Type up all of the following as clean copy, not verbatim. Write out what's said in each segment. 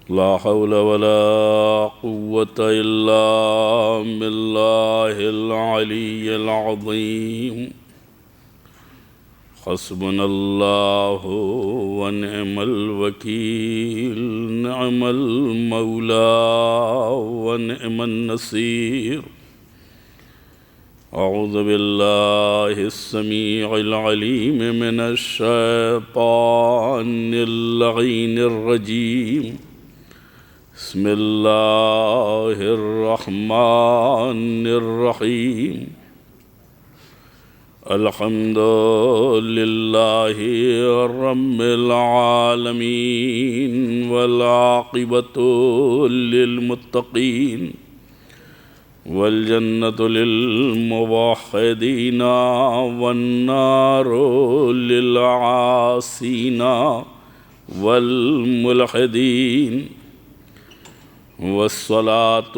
لا حول ولا قوة إلا بالله العلي العظيم حسبنا الله ونعم الوكيل نعم المولى ونعم النصير أعوذ بالله السميع العليم من الشيطان اللعين الرجيم بسم الله الرحمن الرحيم الحمد لله رب العالمين والعاقبة للمتقين والجنة للموحدين والنار للعاصين والملحدين والصلاة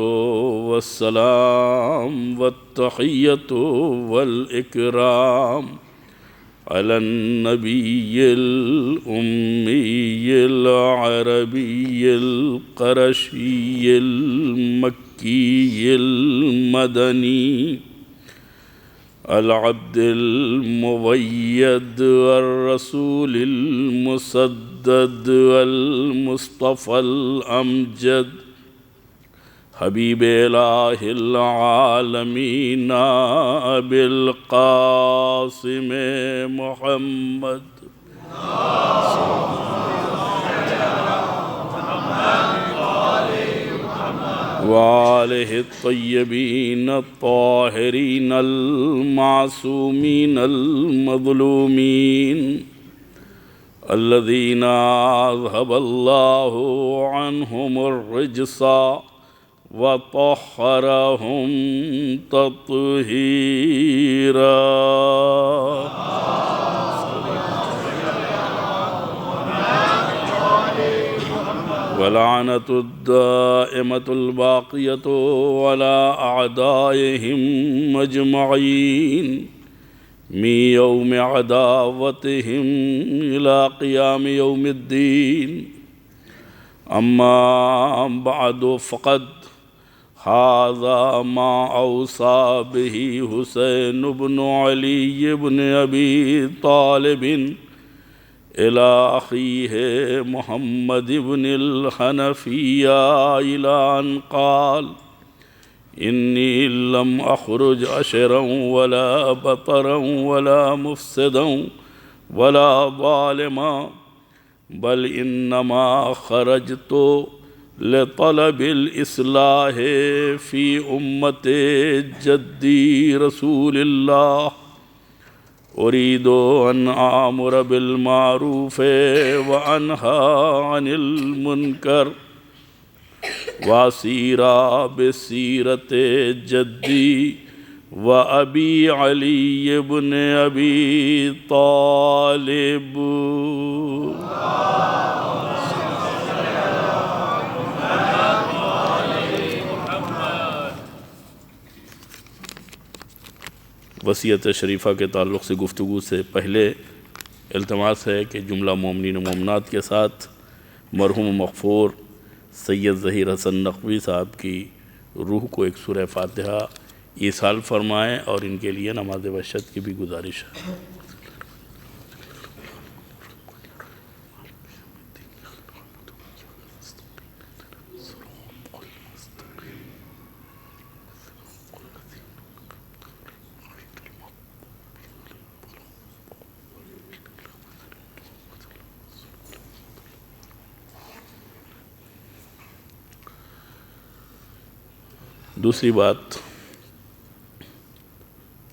والسلام والتحية والإكرام على النبي الأمي العربي القرشي المكي المدني العبد المؤيد والرسول المسدد والمصطفى الأمجد حبيب إله العالمين أبي القاسم محمد وآله الطيبين الطاهرين المعصومين المظلومين الذين أذهب الله عنهم الرجس وطهرهم تطهيرا ولعنة الدائمة الباقية على أعدائهم أجمعين من يوم عداوتهم إلى قيام يوم الدين أما بعد فقد هذا ما أوصى به حسين بن علي بن أبي طالب إلى أخيه محمد بن الحنفية إلى أن قال إني لم أخرج أشرا ولا بطرا ولا مفسدا ولا ظالما بل إنما خرجت لطلب الإصلاح في أمة جدي رسول الله أريد أن آمر بالمعروف وأنهى عن المنكر وأسير بسيرة جدي وأبي علي بن أبي طالب وصیت شریفہ کے تعلق سے گفتگو سے پہلے التماس ہے کہ جملہ مومنین و مومنات کے ساتھ مرحوم مغفور سید ظہیر حسن نقوی صاحب کی روح کو ایک سورہ فاتحہ ایصال فرمائیں اور ان کے لیے نماز وحشت کی بھی گزارش ہے۔ دوسری بات،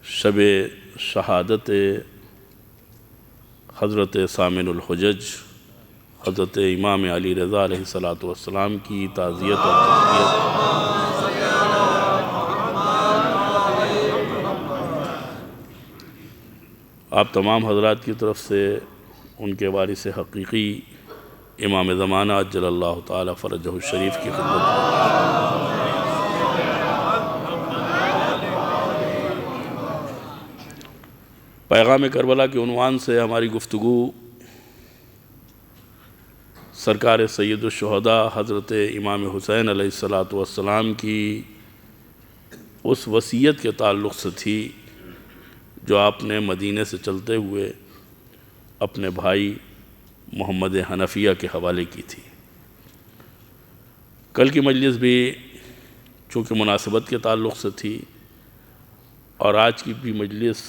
شب شہادت حضرت ثامن الحجج حضرت امام علی رضا علیہ السلام کی تعزیت اور تذکیت آپ تمام حضرات کی طرف سے ان کے وارث حقیقی امام زمانہ عجل اللہ تعالی فرجہ الشریف کی خدمت میں پیغام کربلا کے عنوان سے ہماری گفتگو سرکار سید الشہداء حضرت امام حسین علیہ الصلاۃ والسلام کی اس وصیت کے تعلق سے تھی جو آپ نے مدینے سے چلتے ہوئے اپنے بھائی محمد حنفیہ کے حوالے کی تھی۔ کل کی مجلس بھی چونکہ مناسبت کے تعلق سے تھی اور آج کی بھی مجلس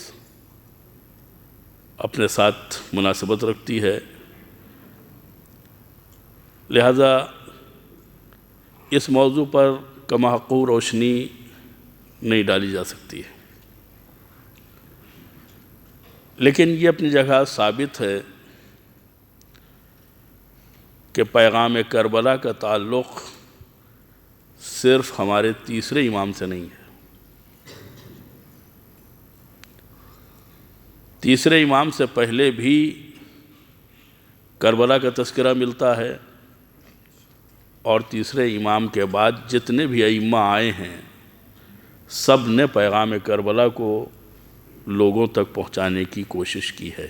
اپنے ساتھ مناسبت رکھتی ہے، لہذا اس موضوع پر کما حق روشنی نہیں ڈالی جا سکتی ہے، لیکن یہ اپنی جگہ ثابت ہے کہ پیغام کربلا کا تعلق صرف ہمارے تیسرے امام سے نہیں ہے۔ تیسرے امام سے پہلے بھی کربلا کا تذکرہ ملتا ہے، اور تیسرے امام کے بعد جتنے بھی ائمہ آئے ہیں سب نے پیغام کربلا کو لوگوں تک پہنچانے کی کوشش کی ہے،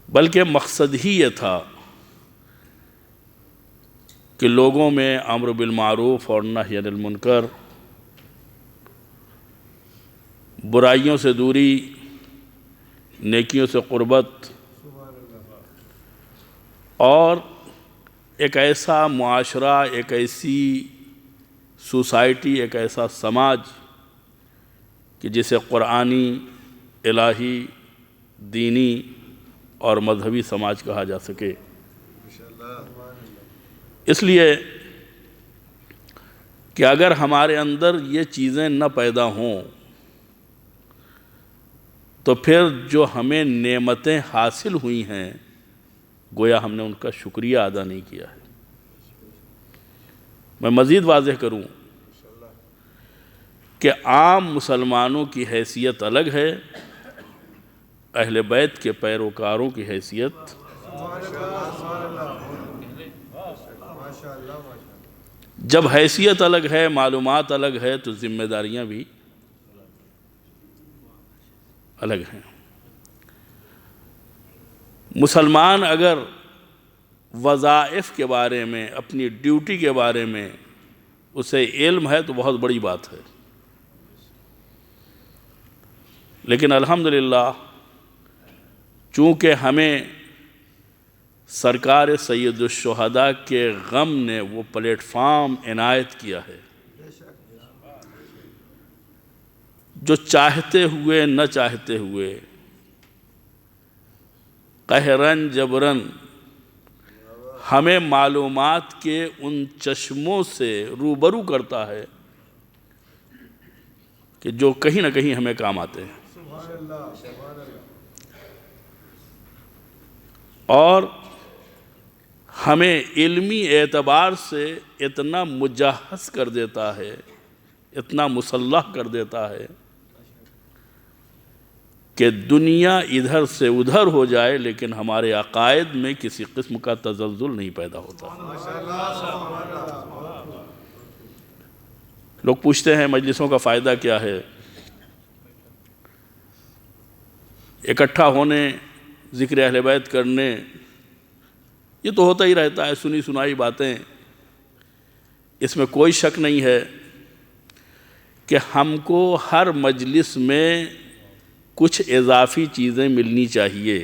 بلکہ مقصد ہی یہ تھا کہ لوگوں میں امر بالمعروف اور نہی عن المنکر، برائیوں سے دوری، نیکیوں سے قربت، اور ایک ایسا معاشرہ، ایک ایسی سوسائٹی، ایک ایسا سماج کہ جسے قرآنی، الہی، دینی اور مذہبی سماج کہا جا سکے۔ اس لیے کہ اگر ہمارے اندر یہ چیزیں نہ پیدا ہوں تو پھر جو ہمیں نعمتیں حاصل ہوئی ہیں گویا ہم نے ان کا شکریہ ادا نہیں کیا ہے۔ میں مزید واضح کروں کہ عام مسلمانوں کی حیثیت الگ ہے، اہل بیت کے پیروکاروں کی حیثیت جب حیثیت الگ ہے، معلومات الگ ہے، تو ذمہ داریاں بھی الگ ہیں۔ مسلمان اگر وظائف کے بارے میں، اپنی ڈیوٹی کے بارے میں اسے علم ہے تو بہت بڑی بات ہے، لیکن الحمدللہ چونکہ ہمیں سرکار سید الشہداء کے غم نے وہ پلیٹ فارم عنایت کیا ہے، جو چاہتے ہوئے نہ چاہتے ہوئے، قہرن جبرن ہمیں معلومات کے ان چشموں سے روبرو کرتا ہے کہ جو کہیں نہ کہیں ہمیں کام آتے ہیں، اور ہمیں علمی اعتبار سے اتنا مجہز کر دیتا ہے، اتنا مسلح کر دیتا ہے کہ دنیا ادھر سے ادھر ہو جائے لیکن ہمارے عقائد میں کسی قسم کا تزلزل نہیں پیدا ہوتا۔ لوگ پوچھتے ہیں مجلسوں کا فائدہ کیا ہے؟ اکٹھا ہونے، ذکر اہل بیت کرنے، یہ تو ہوتا ہی رہتا ہے، سنی سنائی باتیں، اس میں کوئی شک نہیں ہے کہ ہم کو ہر مجلس میں کچھ اضافی چیزیں ملنی چاہیے،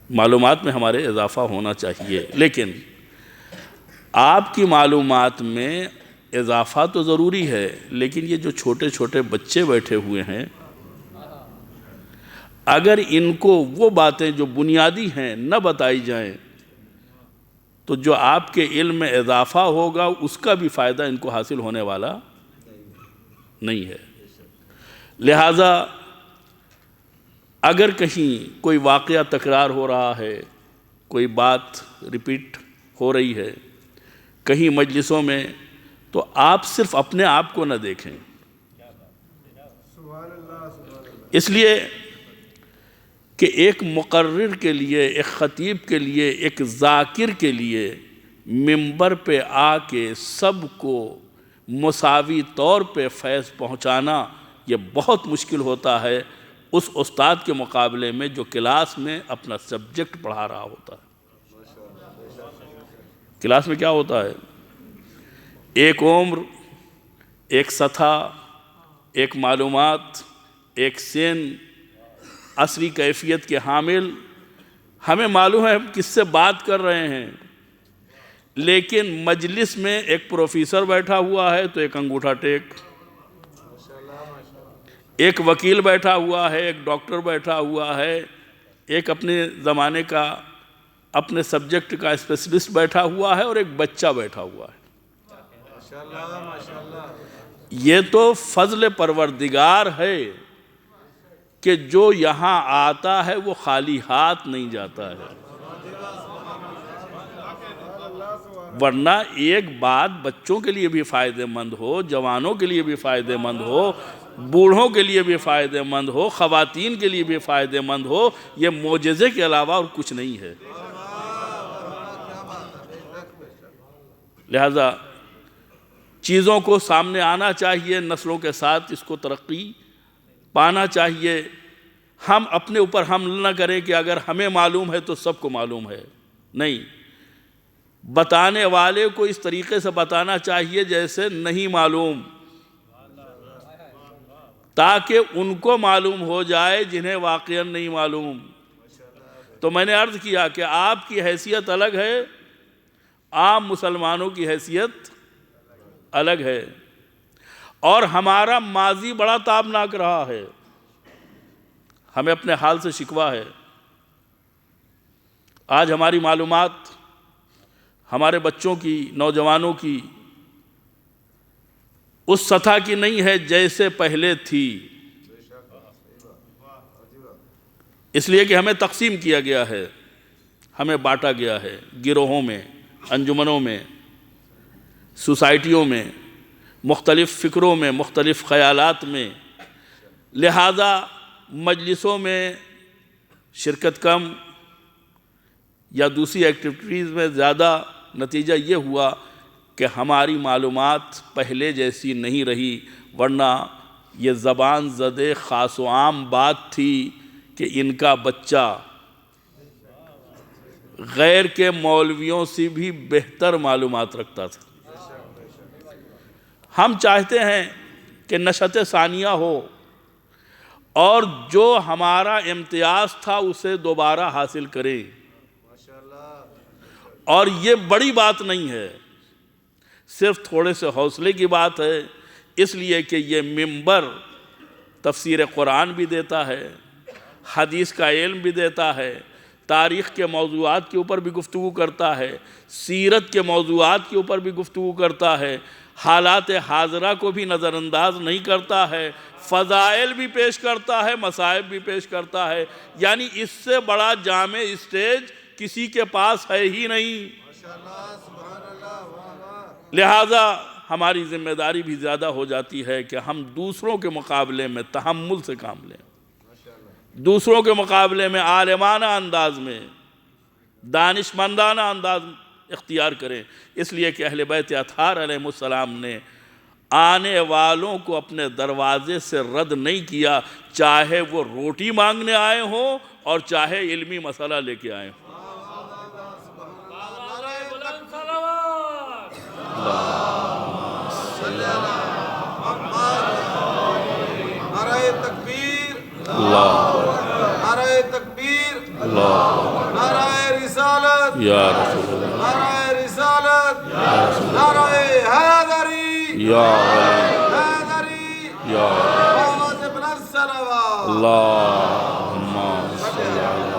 معلومات میں ہمارے اضافہ ہونا چاہیے، لیکن آپ کی معلومات میں اضافہ تو ضروری ہے، لیکن یہ جو چھوٹے چھوٹے بچے بیٹھے ہوئے ہیں، اگر ان کو وہ باتیں جو بنیادی ہیں نہ بتائی جائیں تو جو آپ کے علم میں اضافہ ہوگا اس کا بھی فائدہ ان کو حاصل ہونے والا نہیں ہے۔ لہذا اگر کہیں کوئی واقعہ تکرار ہو رہا ہے، کوئی بات ریپیٹ ہو رہی ہے کہیں مجلسوں میں، تو آپ صرف اپنے آپ کو نہ دیکھیں، اس لیے کہ ایک مقرر کے لیے، ایک خطیب کے لیے، ایک ذاکر کے لیے منبر پہ آ کے سب کو مساوی طور پہ فیض پہنچانا یہ بہت مشکل ہوتا ہے، اس استاد کے مقابلے میں جو کلاس میں اپنا سبجیکٹ پڑھا رہا ہوتا ہے۔ کلاس میں کیا ہوتا ہے؟ ایک عمر، ایک سطح، ایک معلومات، ایک سن، عصری کیفیت کے حامل، ہمیں معلوم ہے ہم کس سے بات کر رہے ہیں، لیکن مجلس میں ایک پروفیسر بیٹھا ہوا ہے تو ایک انگوٹھا ٹیک، ایک وکیل بیٹھا ہوا ہے، ایک ڈاکٹر بیٹھا ہوا ہے، ایک اپنے زمانے کا اپنے سبجیکٹ کا اسپیشلسٹ بیٹھا ہوا ہے، اور ایک بچہ بیٹھا ہوا ہے۔ یہ تو فضل پروردگار ہے کہ جو یہاں آتا ہے وہ خالی ہاتھ نہیں جاتا ہے، ورنہ ایک بات بچوں کے لیے بھی فائدہ مند ہو، جوانوں کے لیے بھی فائدہ مند ہو، بوڑھوں کے لیے بھی فائدہ مند ہو، خواتین کے لیے بھی فائدہ مند ہو، یہ معجزے کے علاوہ اور کچھ نہیں ہے۔ لہذا چیزوں کو سامنے آنا چاہیے، نسلوں کے ساتھ اس کو ترقی پانا چاہیے۔ ہم اپنے اوپر حمل نہ کریں کہ اگر ہمیں معلوم ہے تو سب کو معلوم ہے، نہیں، بتانے والے کو اس طریقے سے بتانا چاہیے جیسے نہیں معلوم، تاکہ ان کو معلوم ہو جائے جنہیں واقعاً نہیں معلوم۔ تو میں نے عرض کیا کہ آپ کی حیثیت الگ ہے، عام مسلمانوں کی حیثیت الگ ہے، اور ہمارا ماضی بڑا تابناک رہا ہے، ہمیں اپنے حال سے شکوہ ہے۔ آج ہماری معلومات ہمارے بچوں کی، نوجوانوں کی اس سطح کی نہیں ہے جیسے پہلے تھی، اس لیے کہ ہمیں تقسیم کیا گیا ہے، ہمیں بانٹا گیا ہے گروہوں میں، انجمنوں میں، سوسائٹیوں میں، مختلف فکروں میں، مختلف خیالات میں، لہذا مجلسوں میں شرکت کم یا دوسری ایکٹیویٹیز میں زیادہ، نتیجہ یہ ہوا کہ ہماری معلومات پہلے جیسی نہیں رہی، ورنہ یہ زبان زدے خاص و عام بات تھی کہ ان کا بچہ غیر کے مولویوں سے بھی بہتر معلومات رکھتا تھا۔ ہم چاہتے ہیں کہ نشأت ثانیہ ہو اور جو ہمارا امتیاز تھا اسے دوبارہ حاصل کریں، اور یہ بڑی بات نہیں ہے، صرف تھوڑے سے حوصلے کی بات ہے، اس لیے کہ یہ منبر تفسیر قرآن بھی دیتا ہے، حدیث کا علم بھی دیتا ہے، تاریخ کے موضوعات کے اوپر بھی گفتگو کرتا ہے، سیرت کے موضوعات کے اوپر بھی گفتگو کرتا ہے، حالات حاضرہ کو بھی نظر انداز نہیں کرتا ہے، فضائل بھی پیش کرتا ہے، مصائب بھی پیش کرتا ہے، یعنی اس سے بڑا جامع اسٹیج کسی کے پاس ہے ہی نہیں۔ لہذا ہماری ذمہ داری بھی زیادہ ہو جاتی ہے کہ ہم دوسروں کے مقابلے میں تحمل سے کام لیں، دوسروں کے مقابلے میں عالمانہ انداز میں، دانشمندانہ انداز اختیار کریں، اس لیے کہ اہل بیت اطہار علیہ السلام نے آنے والوں کو اپنے دروازے سے رد نہیں کیا، چاہے وہ روٹی مانگنے آئے ہوں اور چاہے علمی مسئلہ لے کے آئے ہوں۔ نعرہ تکبیر، نعرہ تکبیر، نعرہ رسالت، نعرہ رسالت، نعرہ حیدری، حیدری، آواز بلند صلوات، اللہم صلی علی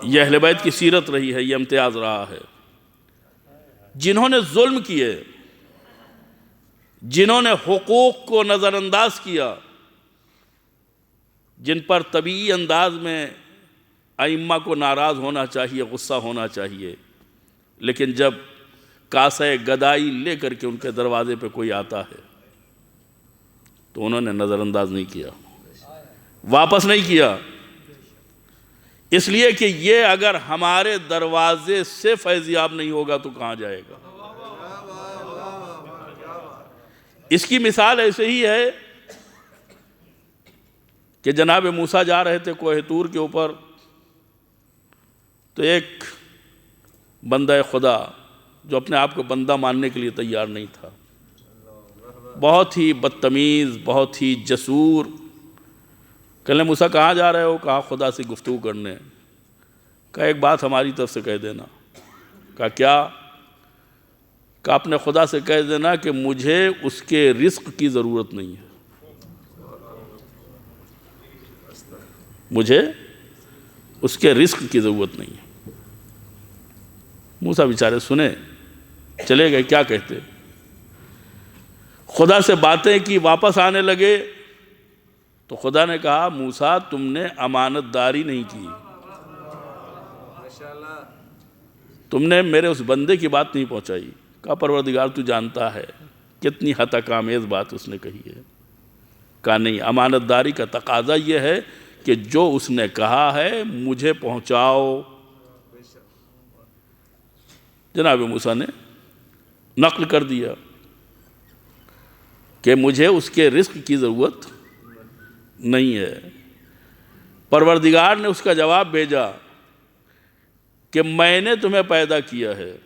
یہ اہل بیت کی سیرت رہی ہے، یہ امتیاز رہا ہے۔ جنہوں نے ظلم کیے، جنہوں نے حقوق کو نظر انداز کیا، جن پر طبیعی انداز میں ائمہ کو ناراض ہونا چاہیے، غصہ ہونا چاہیے، لیکن جب کاسہ گدائی لے کر کے ان کے دروازے پہ کوئی آتا ہے تو انہوں نے نظر انداز نہیں کیا، واپس نہیں کیا۔ اس لیے کہ یہ اگر ہمارے دروازے سے فیضیاب نہیں ہوگا تو کہاں جائے گا؟ اس کی مثال ایسے ہی ہے کہ جناب موسیٰ جا رہے تھے کوہ طور کے اوپر، تو ایک بندہ خدا جو اپنے آپ کو بندہ ماننے کے لیے تیار نہیں تھا، بہت ہی بدتمیز، بہت ہی جسور، کہنے موسیٰ کہاں جا رہے ہو؟ کہا خدا سے گفتگو کرنے۔ کہا ایک بات ہماری طرف سے کہہ دینا۔ کہا کیا؟ کہا اپنے خدا سے کہہ دینا کہ مجھے اس کے رزق کی ضرورت نہیں ہے، مجھے اس کے رزق کی ضرورت نہیں ہے۔ موسیٰ بیچارے سنے، چلے گئے، کیا کہتے؟ خدا سے باتیں کی، واپس آنے لگے تو خدا نے کہا موسیٰ تم نے امانت داری نہیں کی، تم نے میرے اس بندے کی بات نہیں پہنچائی۔ کہا پروردگار تو جانتا ہے کتنی ہتک آمیز بات اس نے کہی ہے۔ کہا نہیں، امانت داری کا تقاضا یہ ہے کہ جو اس نے کہا ہے مجھے پہنچاؤ۔ جناب موسیٰ نے نقل کر دیا کہ مجھے اس کے رزق کی ضرورت نہیں ہے۔ پروردگار نے اس کا جواب بھیجا کہ میں نے تمہیں پیدا کیا ہے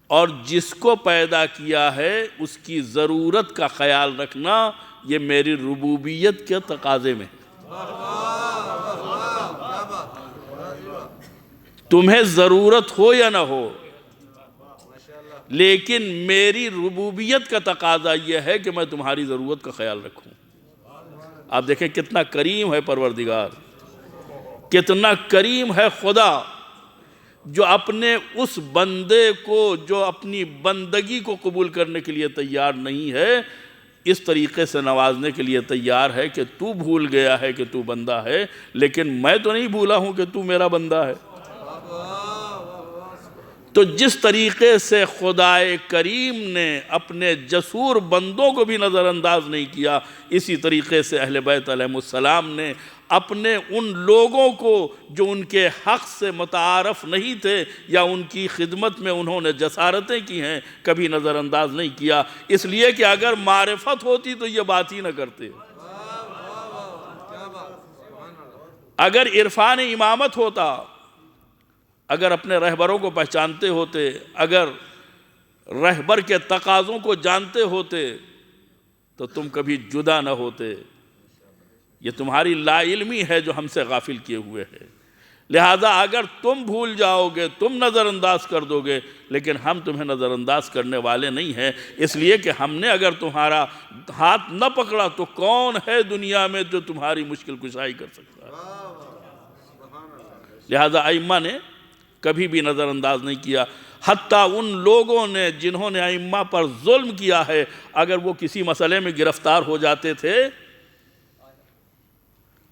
اور جس کو پیدا کیا ہے اس کی ضرورت کا خیال رکھنا یہ میری ربوبیت کے تقاضے میں ہے۔ تمہیں ضرورت ہو یا نہ ہو، لیکن میری ربوبیت کا تقاضا یہ ہے کہ میں تمہاری ضرورت کا خیال رکھوں۔ آپ دیکھیں کتنا کریم ہے پروردگار، کتنا کریم ہے خدا، جو اپنے اس بندے کو جو اپنی بندگی کو قبول کرنے کے لیے تیار نہیں ہے، اس طریقے سے نوازنے کے لیے تیار ہے کہ تو بھول گیا ہے کہ تو بندہ ہے، لیکن میں تو نہیں بھولا ہوں کہ تو میرا بندہ ہے۔ تو جس طریقے سے خدا کریم نے اپنے جسور بندوں کو بھی نظر انداز نہیں کیا، اسی طریقے سے اہل بیت علیہ السلام نے اپنے ان لوگوں کو جو ان کے حق سے متعارف نہیں تھے یا ان کی خدمت میں انہوں نے جسارتیں کی ہیں، کبھی نظر انداز نہیں کیا، اس لیے کہ اگر معرفت ہوتی تو یہ بات ہی نہ کرتے۔ اگر عرفان امامت ہوتا، اگر اپنے رہبروں کو پہچانتے ہوتے، اگر رہبر کے تقاضوں کو جانتے ہوتے تو تم کبھی جدا نہ ہوتے۔ یہ تمہاری لا علمی ہے جو ہم سے غافل کیے ہوئے ہے، لہذا اگر تم بھول جاؤ گے، تم نظر انداز کر دو گے، لیکن ہم تمہیں نظر انداز کرنے والے نہیں ہیں، اس لیے کہ ہم نے اگر تمہارا ہاتھ نہ پکڑا تو کون ہے دنیا میں جو تمہاری مشکل کشائی کر سکتا ہے۔ لہذا ائمہ نے کبھی بھی نظر انداز نہیں کیا، حتیٰ ان لوگوں نے جنہوں نے ائمہ پر ظلم کیا ہے، اگر وہ کسی مسئلے میں گرفتار ہو جاتے تھے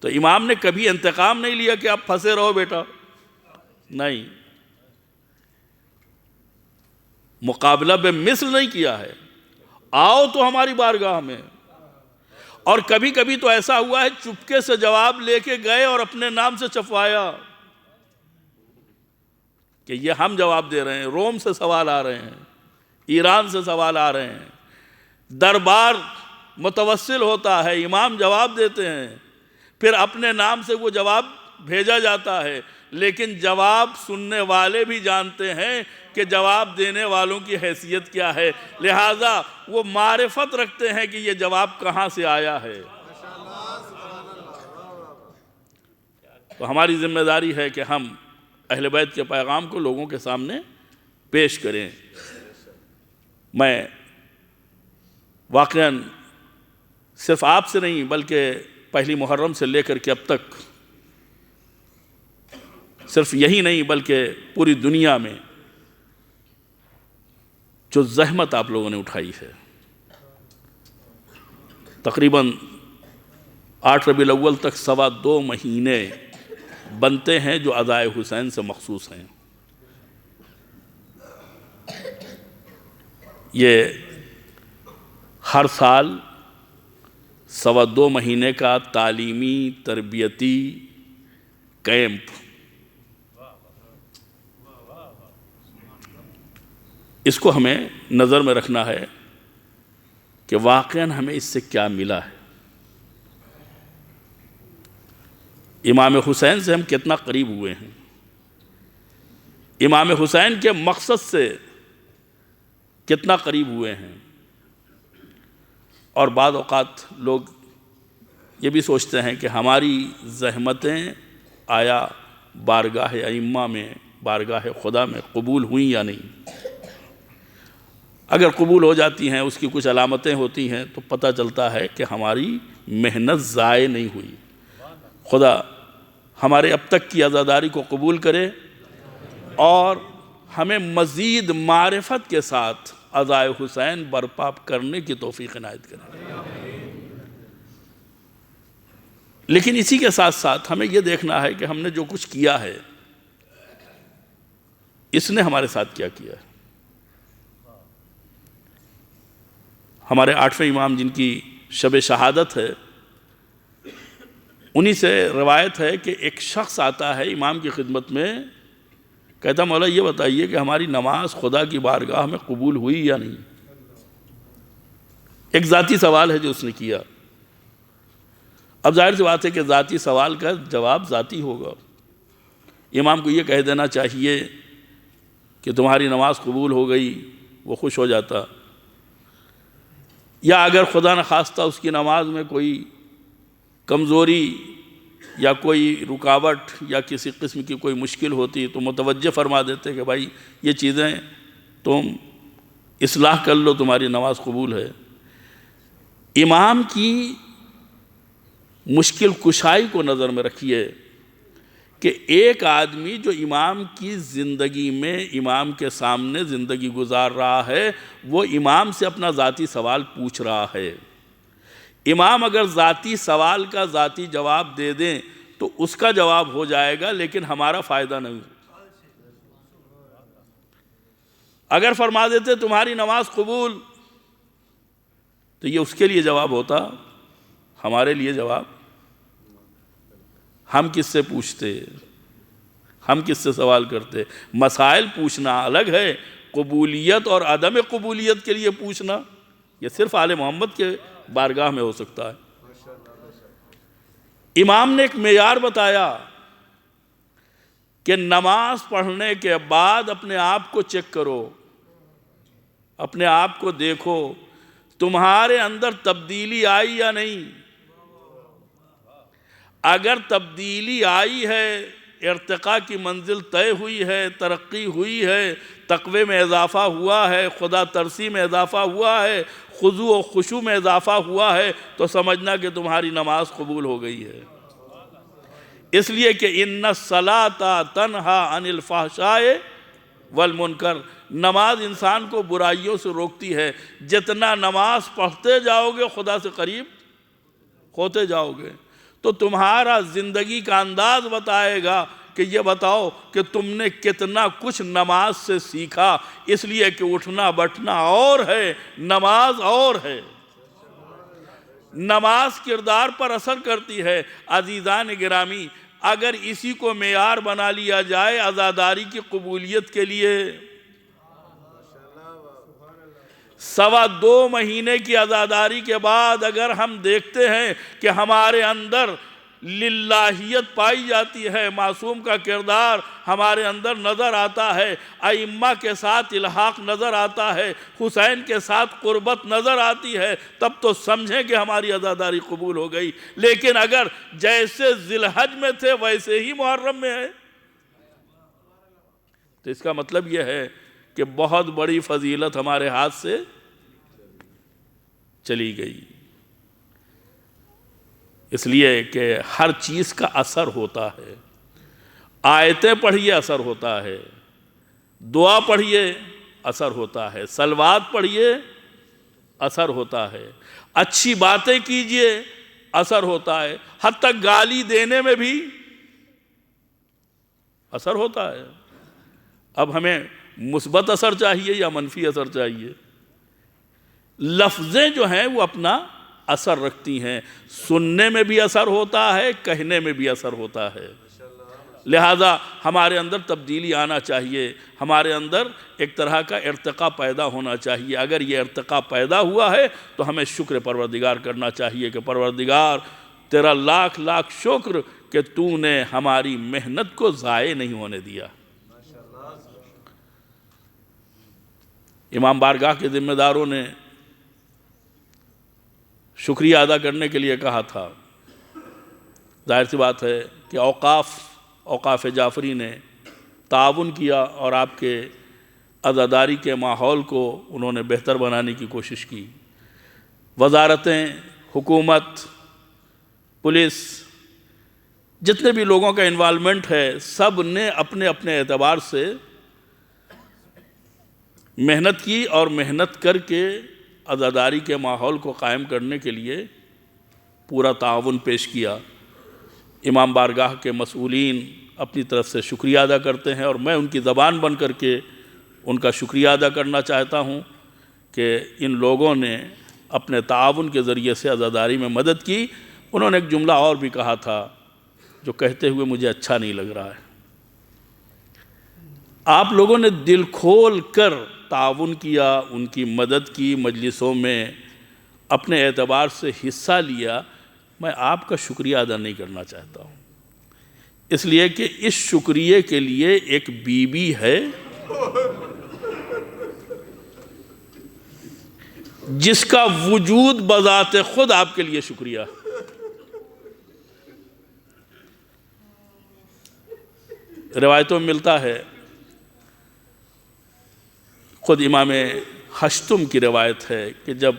تو امام نے کبھی انتقام نہیں لیا کہ آپ پھنسے رہو بیٹا، نہیں، مقابلہ بے مثل نہیں کیا ہے، آؤ تو ہماری بارگاہ میں۔ اور کبھی کبھی تو ایسا ہوا ہے چپکے سے جواب لے کے گئے اور اپنے نام سے چھپوایا کہ یہ ہم جواب دے رہے ہیں، روم سے سوال آ رہے ہیں، ایران سے سوال آ رہے ہیں، دربار متوسل ہوتا ہے، امام جواب دیتے ہیں، پھر اپنے نام سے وہ جواب بھیجا جاتا ہے، لیکن جواب سننے والے بھی جانتے ہیں کہ جواب دینے والوں کی حیثیت کیا ہے، لہٰذا وہ معرفت رکھتے ہیں کہ یہ جواب کہاں سے آیا ہے۔ تو ہماری ذمہ داری ہے کہ ہم اہل بیت کے پیغام کو لوگوں کے سامنے پیش کریں۔ میں واقعاً صرف آپ سے نہیں بلکہ پہلی محرم سے لے کر کے اب تک صرف یہی نہیں بلکہ پوری دنیا میں جو زحمت آپ لوگوں نے اٹھائی ہے، تقریباً 8 ربیع الاول تک 2.25 مہینے بنتے ہیں جو ادائے حسین سے مخصوص ہیں۔ یہ ہر سال 2.25 مہینے کا تعلیمی، تربیتی کیمپ، اس کو ہمیں نظر میں رکھنا ہے کہ واقعاً ہمیں اس سے کیا ملا ہے، امام حسین سے ہم کتنا قریب ہوئے ہیں، امام حسین کے مقصد سے کتنا قریب ہوئے ہیں۔ اور بعض اوقات لوگ یہ بھی سوچتے ہیں کہ ہماری زحمتیں آیا بارگاہ ائمہ میں، بارگاہ خدا میں قبول ہوئیں یا نہیں۔ اگر قبول ہو جاتی ہیں، اس کی کچھ علامتیں ہوتی ہیں، تو پتہ چلتا ہے کہ ہماری محنت ضائع نہیں ہوئی۔ خدا ہمارے اب تک کی عزاداری کو قبول کرے اور ہمیں مزید معرفت کے ساتھ عزائے حسین برپا کرنے کی توفیق عنایت کرے۔ لیکن اسی کے ساتھ ساتھ ہمیں یہ دیکھنا ہے کہ ہم نے جو کچھ کیا ہے، اس نے ہمارے ساتھ کیا کیا ہے۔ ہمارے 8ویں امام جن کی شب شہادت ہے، انہی سے روایت ہے کہ ایک شخص آتا ہے امام کی خدمت میں، کہتا مولا یہ بتائیے کہ ہماری نماز خدا کی بارگاہ میں قبول ہوئی یا نہیں۔ ایک ذاتی سوال ہے جو اس نے کیا۔ اب ظاہر سی بات ہے کہ ذاتی سوال کا جواب ذاتی ہوگا۔ امام کو یہ کہہ دینا چاہیے کہ تمہاری نماز قبول ہو گئی، وہ خوش ہو جاتا، یا اگر خدا نخواستہ اس کی نماز میں کوئی کمزوری یا کوئی رکاوٹ یا کسی قسم کی کوئی مشکل ہوتی تو متوجہ فرما دیتے کہ بھائی یہ چیزیں تم اصلاح کر لو، تمہاری نماز قبول ہے۔ امام کی مشکل کشائی کو نظر میں رکھیے کہ ایک آدمی جو امام کی زندگی میں امام کے سامنے زندگی گزار رہا ہے، وہ امام سے اپنا ذاتی سوال پوچھ رہا ہے۔ امام اگر ذاتی سوال کا ذاتی جواب دے دیں تو اس کا جواب ہو جائے گا، لیکن ہمارا فائدہ نہیں۔ اگر فرما دیتے تمہاری نماز قبول، تو یہ اس کے لیے جواب ہوتا، ہمارے لیے جواب ہم کس سے پوچھتے، ہم کس سے سوال کرتے؟ مسائل پوچھنا الگ ہے، قبولیت اور عدم قبولیت کے لیے پوچھنا یہ صرف آل محمد کے بارگاہ میں ہو سکتا ہے۔ امام نے ایک معیار بتایا کہ نماز پڑھنے کے بعد اپنے آپ کو چیک کرو، اپنے آپ کو دیکھو، تمہارے اندر تبدیلی آئی یا نہیں۔ اگر تبدیلی آئی ہے، ارتقاء کی منزل طے ہوئی ہے، ترقی ہوئی ہے، تقوی میں اضافہ ہوا ہے، خدا ترسی میں اضافہ ہوا ہے، خضوع و خشوع میں اضافہ ہوا ہے، تو سمجھنا کہ تمہاری نماز قبول ہو گئی ہے۔ اس لیے کہ ان الصلاۃ تنہی عن الفحشاء والمنکر، نماز انسان کو برائیوں سے روکتی ہے۔ جتنا نماز پڑھتے جاؤ گے خدا سے قریب ہوتے جاؤ گے۔ تو تمہارا زندگی کا انداز بتائے گا کہ یہ بتاؤ کہ تم نے کتنا کچھ نماز سے سیکھا۔ اس لیے کہ اٹھنا بیٹھنا اور ہے، نماز اور ہے۔ نماز کردار پر اثر کرتی ہے۔ عزیزان گرامی، اگر اسی کو معیار بنا لیا جائے عزاداری کی قبولیت کے لیے، 2.25 مہینے کی عزاداری کے بعد اگر ہم دیکھتے ہیں کہ ہمارے اندر للہیت پائی جاتی ہے، معصوم کا کردار ہمارے اندر نظر آتا ہے، ائمہ کے ساتھ الحاق نظر آتا ہے، حسین کے ساتھ قربت نظر آتی ہے، تب تو سمجھیں کہ ہماری عزاداری قبول ہو گئی۔ لیکن اگر جیسے ذی الحج میں تھے ویسے ہی محرم میں ہے، تو اس کا مطلب یہ ہے کہ بہت بڑی فضیلت ہمارے ہاتھ سے چلی گئی۔ اس لیے کہ ہر چیز کا اثر ہوتا ہے۔ آیتیں پڑھیے اثر ہوتا ہے، دعا پڑھیے اثر ہوتا ہے، صلوات پڑھیے اثر ہوتا ہے، اچھی باتیں کیجئے اثر ہوتا ہے، حتیٰ گالی دینے میں بھی اثر ہوتا ہے۔ اب ہمیں مثبت اثر چاہیے یا منفی اثر چاہیے؟ لفظیں جو ہیں وہ اپنا اثر رکھتی ہیں، سننے میں بھی اثر ہوتا ہے، کہنے میں بھی اثر ہوتا ہے۔ لہٰذا ہمارے اندر تبدیلی آنا چاہیے، ہمارے اندر ایک طرح کا ارتقاء پیدا ہونا چاہیے۔ اگر یہ ارتقاء پیدا ہوا ہے تو ہمیں شکر پروردگار کرنا چاہیے کہ پروردگار تیرا لاکھ لاکھ شکر کہ تو نے ہماری محنت کو ضائع نہیں ہونے دیا۔ امام بارگاہ کے ذمہ داروں نے شکریہ ادا کرنے کے لیے کہا تھا۔ ظاہر سی بات ہے کہ اوقاف جعفری نے تعاون کیا اور آپ کے عزاداری کے ماحول کو انہوں نے بہتر بنانے کی کوشش کی۔ وزارتیں، حکومت، پولیس، جتنے بھی لوگوں کا انوالومنٹ ہے، سب نے اپنے اپنے اعتبار سے محنت کی اور محنت کر کے عزاداری کے ماحول کو قائم کرنے کے لیے پورا تعاون پیش کیا۔ امام بارگاہ کے مسئولین اپنی طرف سے شکریہ ادا کرتے ہیں اور میں ان کی زبان بن کر کے ان کا شکریہ ادا کرنا چاہتا ہوں کہ ان لوگوں نے اپنے تعاون کے ذریعے سے عزاداری میں مدد کی۔ انہوں نے ایک جملہ اور بھی کہا تھا جو کہتے ہوئے مجھے اچھا نہیں لگ رہا ہے۔ آپ لوگوں نے دل کھول کر تعاون کیا، ان کی مدد کی، مجلسوں میں اپنے اعتبار سے حصہ لیا۔ میں آپ کا شکریہ ادا نہیں کرنا چاہتا ہوں، اس لیے کہ اس شکریہ کے لیے ایک بیوی ہے جس کا وجود بذات خود آپ کے لیے شکریہ۔ روایتوں میں ملتا ہے، خود امام ہشتم کی روایت ہے کہ جب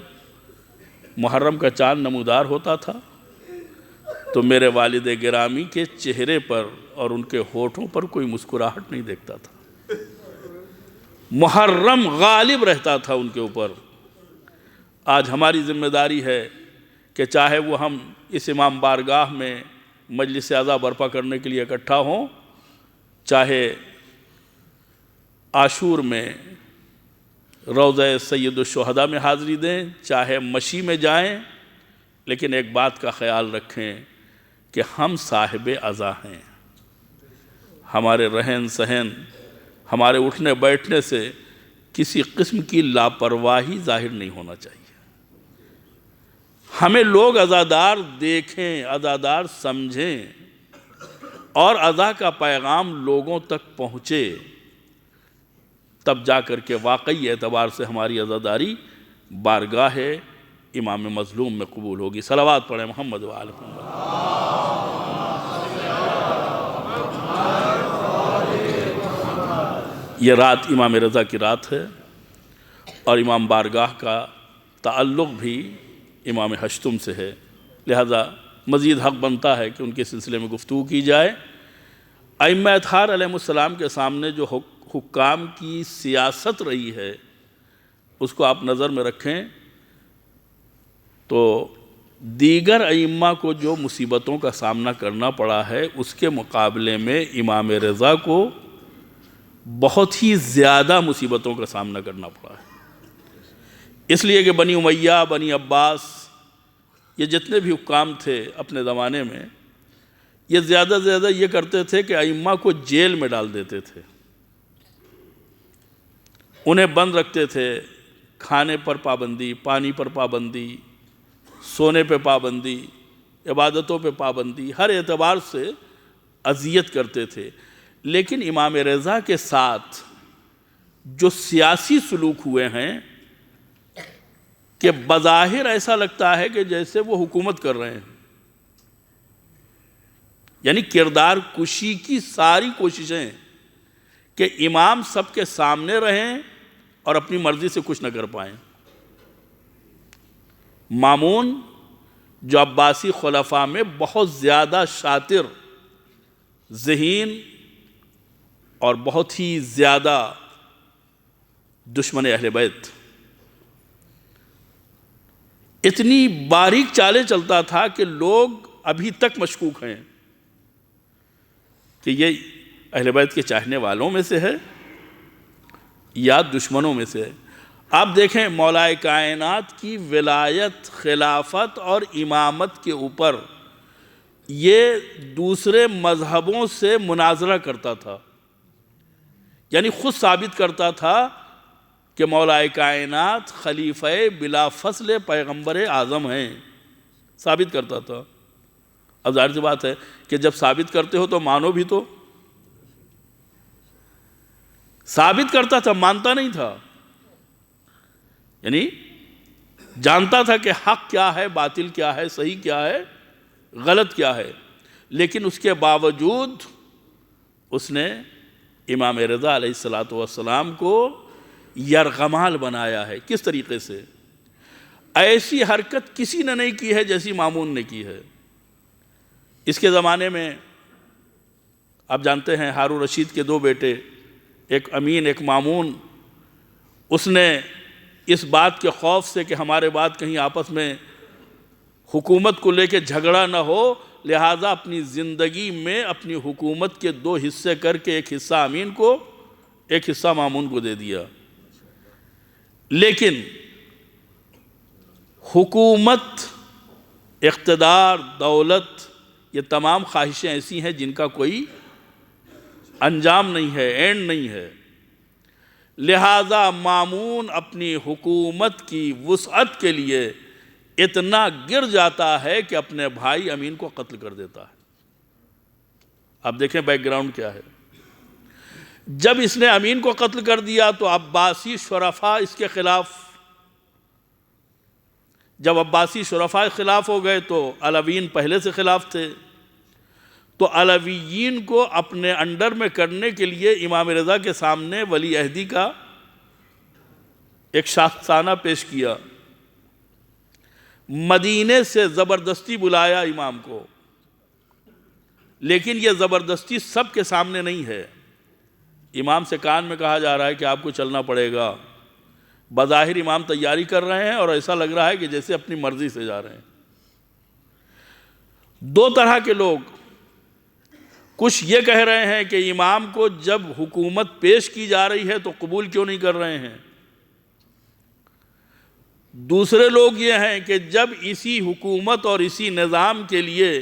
محرم کا چاند نمودار ہوتا تھا تو میرے والد گرامی کے چہرے پر اور ان کے ہونٹوں پر کوئی مسکراہٹ نہیں دیکھتا تھا۔ محرم غالب رہتا تھا ان کے اوپر۔ آج ہماری ذمہ داری ہے کہ چاہے وہ ہم اس امام بارگاہ میں مجلس اعضا برپا کرنے کے لیے اکٹھا ہوں، چاہے عاشور میں روضہ سید الشہداء میں حاضری دیں، چاہے مشی میں جائیں، لیکن ایک بات کا خیال رکھیں کہ ہم صاحب عزا ہیں۔ ہمارے رہن سہن، ہمارے اٹھنے بیٹھنے سے کسی قسم کی لاپرواہی ظاہر نہیں ہونا چاہیے۔ ہمیں لوگ عزادار دیکھیں، عزادار سمجھیں اور عزا کا پیغام لوگوں تک پہنچے، تب جا کر کے واقعی اعتبار سے ہماری عزاداری بارگاہ امام مظلوم میں قبول ہوگی۔ صلوات پڑھیں محمد و آل محمد۔ یہ رات امام رضا کی رات ہے اور امام بارگاہ کا تعلق بھی امام ہشتم سے ہے، لہذا مزید حق بنتا ہے کہ ان کے سلسلے میں گفتگو کی جائے۔ ائمہ اطہار علیہ السلام کے سامنے جو حکام کی سیاست رہی ہے اس کو آپ نظر میں رکھیں تو دیگر ائمہ کو جو مصیبتوں کا سامنا کرنا پڑا ہے اس کے مقابلے میں امام رضا کو بہت ہی زیادہ مصیبتوں کا سامنا کرنا پڑا ہے، اس لیے کہ بنی امیہ، بنی عباس، یہ جتنے بھی حکام تھے اپنے زمانے میں، یہ زیادہ سے زیادہ یہ کرتے تھے کہ ائمہ کو جیل میں ڈال دیتے تھے، انہیں بند رکھتے تھے، کھانے پر پابندی، پانی پر پابندی، سونے پہ پابندی، عبادتوں پہ پابندی، ہر اعتبار سے اذیت کرتے تھے۔ لیکن امام رضا کے ساتھ جو سیاسی سلوک ہوئے ہیں کہ بظاہر ایسا لگتا ہے کہ جیسے وہ حکومت کر رہے ہیں، یعنی کردار کشی کی ساری کوششیں کہ امام سب کے سامنے رہیں اور اپنی مرضی سے کچھ نہ کر پائیں۔ مامون جو عباسی خلفاء میں بہت زیادہ شاطر، ذہین اور بہت ہی زیادہ دشمن اہل بیت، اتنی باریک چالیں چلتا تھا کہ لوگ ابھی تک مشکوک ہیں کہ یہ اہل بیت کے چاہنے والوں میں سے ہے یا دشمنوں میں سے ہے۔ آپ دیکھیں مولا کائنات کی ولایت، خلافت اور امامت کے اوپر یہ دوسرے مذہبوں سے مناظرہ کرتا تھا، یعنی خود ثابت کرتا تھا کہ مولا کائنات خلیفہ بلا فصل پیغمبر اعظم ہیں، ثابت کرتا تھا۔ اب ظاہر سی بات ہے کہ جب ثابت کرتے ہو تو مانو بھی تو۔ ثابت کرتا تھا، مانتا نہیں تھا، یعنی جانتا تھا کہ حق کیا ہے، باطل کیا ہے، صحیح کیا ہے، غلط کیا ہے، لیکن اس کے باوجود اس نے امام رضا علیہ السلام کو یرغمال بنایا ہے۔ کس طریقے سے؟ ایسی حرکت کسی نے نہیں کی ہے جیسی مامون نے کی ہے۔ اس کے زمانے میں آپ جانتے ہیں ہارون رشید کے دو بیٹے، ایک امین ایک مامون، اس نے اس بات کے خوف سے کہ ہمارے بعد کہیں آپس میں حکومت کو لے کے جھگڑا نہ ہو، لہٰذا اپنی زندگی میں اپنی حکومت کے دو حصے کر کے ایک حصہ امین کو ایک حصہ مامون کو دے دیا۔ لیکن حکومت، اقتدار، دولت، یہ تمام خواہشیں ایسی ہیں جن کا کوئی انجام نہیں ہے، اینڈ نہیں ہے۔ لہذا مامون اپنی حکومت کی وسعت کے لیے اتنا گر جاتا ہے کہ اپنے بھائی امین کو قتل کر دیتا ہے۔ اب دیکھیں بیک گراؤنڈ کیا ہے۔ جب اس نے امین کو قتل کر دیا تو عباسی شرفاء اس کے خلاف، جب عباسی شرفاء خلاف ہو گئے تو علویین پہلے سے خلاف تھے، تو علویین کو اپنے انڈر میں کرنے کے لیے امام رضا کے سامنے ولی عہدی کا ایک شاخسانہ پیش کیا، مدینے سے زبردستی بلایا امام کو، لیکن یہ زبردستی سب کے سامنے نہیں ہے۔ امام سے کان میں کہا جا رہا ہے کہ آپ کو چلنا پڑے گا۔ بظاہر امام تیاری کر رہے ہیں اور ایسا لگ رہا ہے کہ جیسے اپنی مرضی سے جا رہے ہیں۔ دو طرح کے لوگ، کچھ یہ کہہ رہے ہیں کہ امام کو جب حکومت پیش کی جا رہی ہے تو قبول کیوں نہیں کر رہے ہیں۔ دوسرے لوگ یہ ہیں کہ جب اسی حکومت اور اسی نظام کے لیے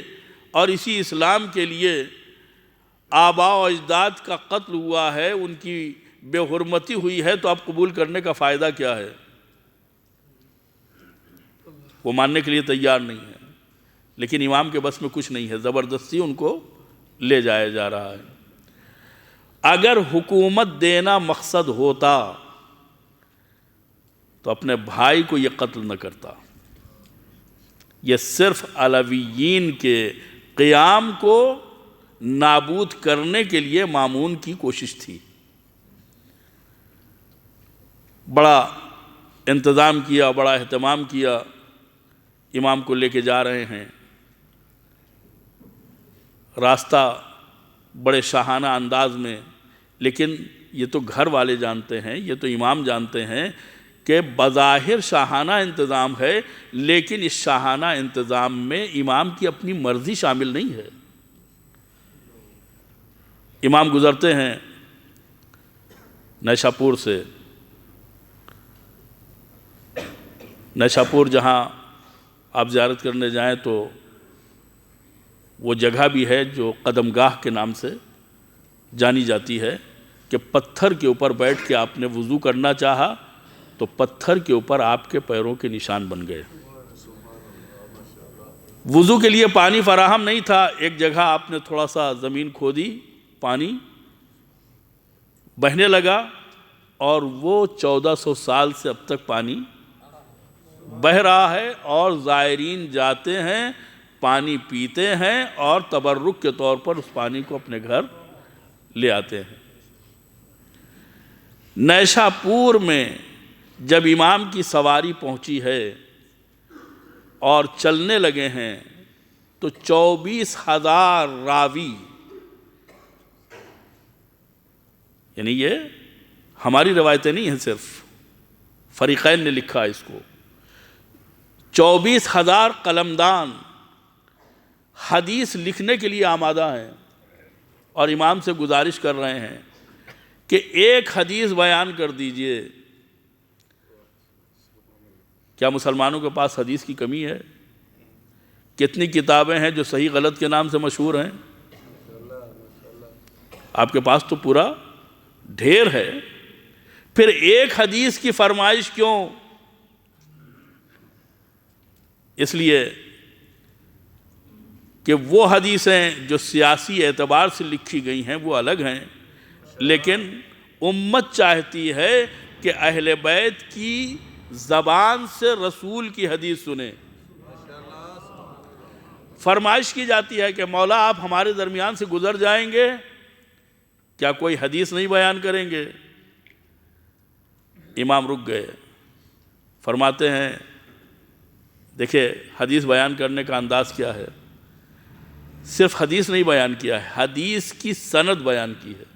اور اسی اسلام کے لیے آباء و اجداد کا قتل ہوا ہے، ان کی بے حرمتی ہوئی ہے، تو اب قبول کرنے کا فائدہ کیا ہے؟ وہ ماننے کے لیے تیار نہیں ہے۔ لیکن امام کے بس میں کچھ نہیں ہے، زبردستی ان کو لے جایا جا رہا ہے۔ اگر حکومت دینا مقصد ہوتا تو اپنے بھائی کو یہ قتل نہ کرتا۔ یہ صرف علویین کے قیام کو نابود کرنے کے لیے مامون کی کوشش تھی۔ بڑا انتظام کیا، بڑا اہتمام کیا، امام کو لے کے جا رہے ہیں، راستہ بڑے شاہانہ انداز میں، لیکن یہ تو گھر والے جانتے ہیں، یہ تو امام جانتے ہیں کہ بظاہر شاہانہ انتظام ہے، لیکن اس شاہانہ انتظام میں امام کی اپنی مرضی شامل نہیں ہے۔ امام گزرتے ہیں نیشاپور سے، نیشاپور جہاں آپ زیارت کرنے جائیں تو وہ جگہ بھی ہے جو قدم گاہ کے نام سے جانی جاتی ہے، کہ پتھر کے اوپر بیٹھ کے آپ نے وضو کرنا چاہا تو پتھر کے اوپر آپ کے پیروں کے نشان بن گئے۔ وضو کے لیے پانی فراہم نہیں تھا، ایک جگہ آپ نے تھوڑا سا زمین کھودی، پانی بہنے لگا، اور وہ 1400 سال سے اب تک پانی بہ رہا ہے، اور زائرین جاتے ہیں، پانی پیتے ہیں، اور تبرک کے طور پر اس پانی کو اپنے گھر لے آتے ہیں۔ نیشاپور میں جب امام کی سواری پہنچی ہے اور چلنے لگے ہیں تو 24,000 راوی، یعنی یہ ہماری روایتیں نہیں ہیں، صرف فریقین نے لکھا اس کو، 24,000 قلمدان حدیث لکھنے کے لیے آمادہ ہیں، اور امام سے گزارش کر رہے ہیں کہ ایک حدیث بیان کر دیجئے۔ کیا مسلمانوں کے پاس حدیث کی کمی ہے؟ کتنی کتابیں ہیں جو صحیح غلط کے نام سے مشہور ہیں؟ آپ کے پاس تو پورا ڈھیر ہے. پھر ایک حدیث کی فرمائش کیوں؟ اس لیے کہ وہ حدیثیں جو سیاسی اعتبار سے لکھی گئی ہیں وہ الگ ہیں، لیکن امت چاہتی ہے کہ اہل بیت کی زبان سے رسول کی حدیث سنیں. فرمائش کی جاتی ہے کہ مولا آپ ہمارے درمیان سے گزر جائیں گے، کیا کوئی حدیث نہیں بیان کریں گے؟ امام رک گئے. فرماتے ہیں دیکھیں حدیث بیان کرنے کا انداز کیا ہے. صرف حدیث نہیں بیان کیا ہے، حدیث کی سند بیان کی ہے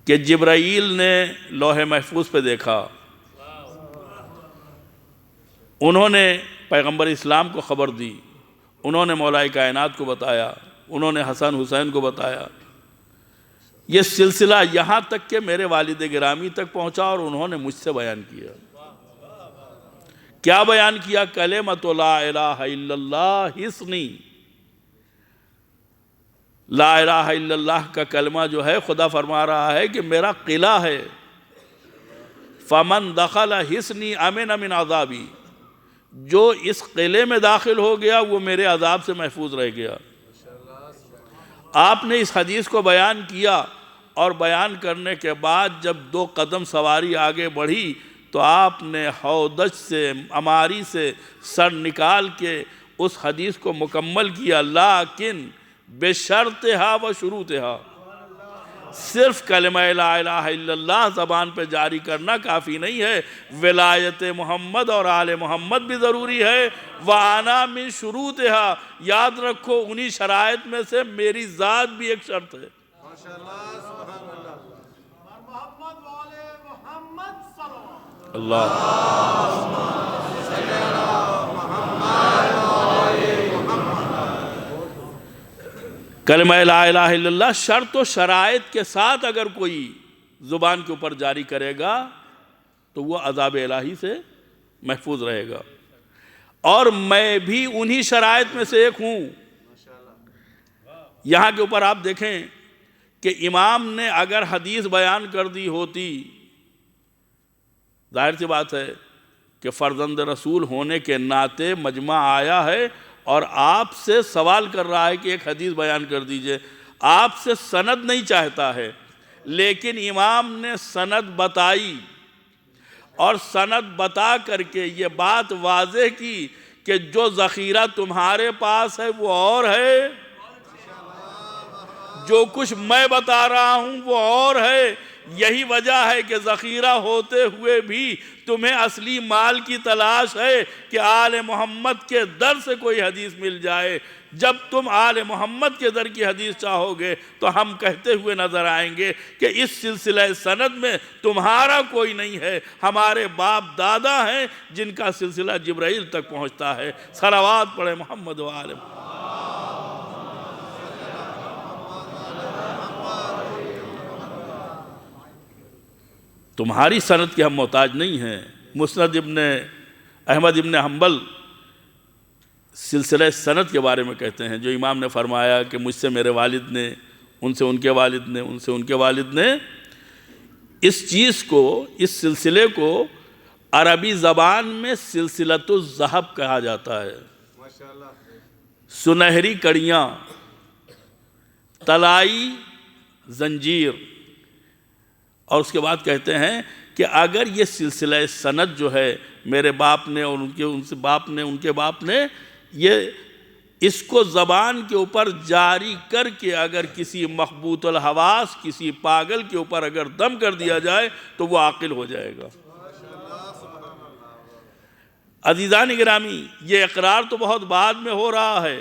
کہ جبرائیل نے لوح محفوظ پہ دیکھا، انہوں نے پیغمبر اسلام کو خبر دی، انہوں نے مولا کائنات کو بتایا، انہوں نے حسن حسین کو بتایا. یہ سلسلہ یہاں تک کہ میرے والد گرامی تک پہنچا اور انہوں نے مجھ سے بیان کیا. کیا بیان کیا؟ کلمۃ لا الہ الا اللہ حصنی. لا الہ الا اللہ کا کلمہ جو ہے خدا فرما رہا ہے کہ میرا قلعہ ہے. فمن دخل حصنی امن من عذابی، جو اس قلعے میں داخل ہو گیا وہ میرے عذاب سے محفوظ رہ گیا. آپ نے اس حدیث کو بیان کیا اور بیان کرنے کے بعد جب 2 قدم سواری آگے بڑھی تو آپ نے ہودج سے اماری سے سر نکال کے اس حدیث کو مکمل کیا. لیکن بشرطہا و شروطہا، صرف کلمہ لا الہ الا اللہ زبان پہ جاری کرنا کافی نہیں ہے، ولایت محمد اور آل محمد بھی ضروری ہے. وَأَنَا مِن شُرُوطِهَا، یاد رکھو انہی شرائط میں سے میری ذات بھی ایک شرط ہے. اللہ کلمہ لا الہ الا اللہ شرط و شرائط کے ساتھ اگر کوئی زبان کے اوپر جاری کرے گا تو وہ عذاب الہی سے محفوظ رہے گا. اور میں بھی انہی شرائط میں سے ایک ہوں. یہاں کے اوپر آپ دیکھیں کہ امام نے اگر حدیث بیان کر دی ہوتی، ظاہر سی بات ہے کہ فرزند رسول ہونے کے ناطے مجمع آیا ہے اور آپ سے سوال کر رہا ہے کہ ایک حدیث بیان کر دیجئے. آپ سے سند نہیں چاہتا ہے، لیکن امام نے سند بتائی اور سند بتا کر کے یہ بات واضح کی کہ جو ذخیرہ تمہارے پاس ہے وہ اور ہے، جو کچھ میں بتا رہا ہوں وہ اور ہے. یہی وجہ ہے کہ ذخیرہ ہوتے ہوئے بھی تمہیں اصلی مال کی تلاش ہے کہ آل محمد کے در سے کوئی حدیث مل جائے. جب تم آل محمد کے در کی حدیث چاہو گے تو ہم کہتے ہوئے نظر آئیں گے کہ اس سلسلہ سند میں تمہارا کوئی نہیں ہے، ہمارے باپ دادا ہیں جن کا سلسلہ جبرائیل تک پہنچتا ہے. صلوات پڑھے محمد و آل محمد. تمہاری سند کے ہم محتاج نہیں ہیں. مسند ابن احمد ابن حنبل سلسلہ سند کے بارے میں کہتے ہیں، جو امام نے فرمایا کہ مجھ سے میرے والد نے، ان سے ان کے والد نے، ان سے ان کے والد نے، اس چیز کو، اس سلسلے کو عربی زبان میں سلسلۃ الذہب کہا جاتا ہے. سنہری کڑیاں، طلائی زنجیر. اور اس کے بعد کہتے ہیں کہ اگر یہ سلسلہ سند جو ہے میرے باپ نے اور ان سے باپ نے، ان کے باپ نے، یہ اس کو زبان کے اوپر جاری کر کے اگر کسی مخبوط الحواس، کسی پاگل کے اوپر اگر دم کر دیا جائے تو وہ عاقل ہو جائے گا. عزیزان گرامی، یہ اقرار تو بہت بعد میں ہو رہا ہے.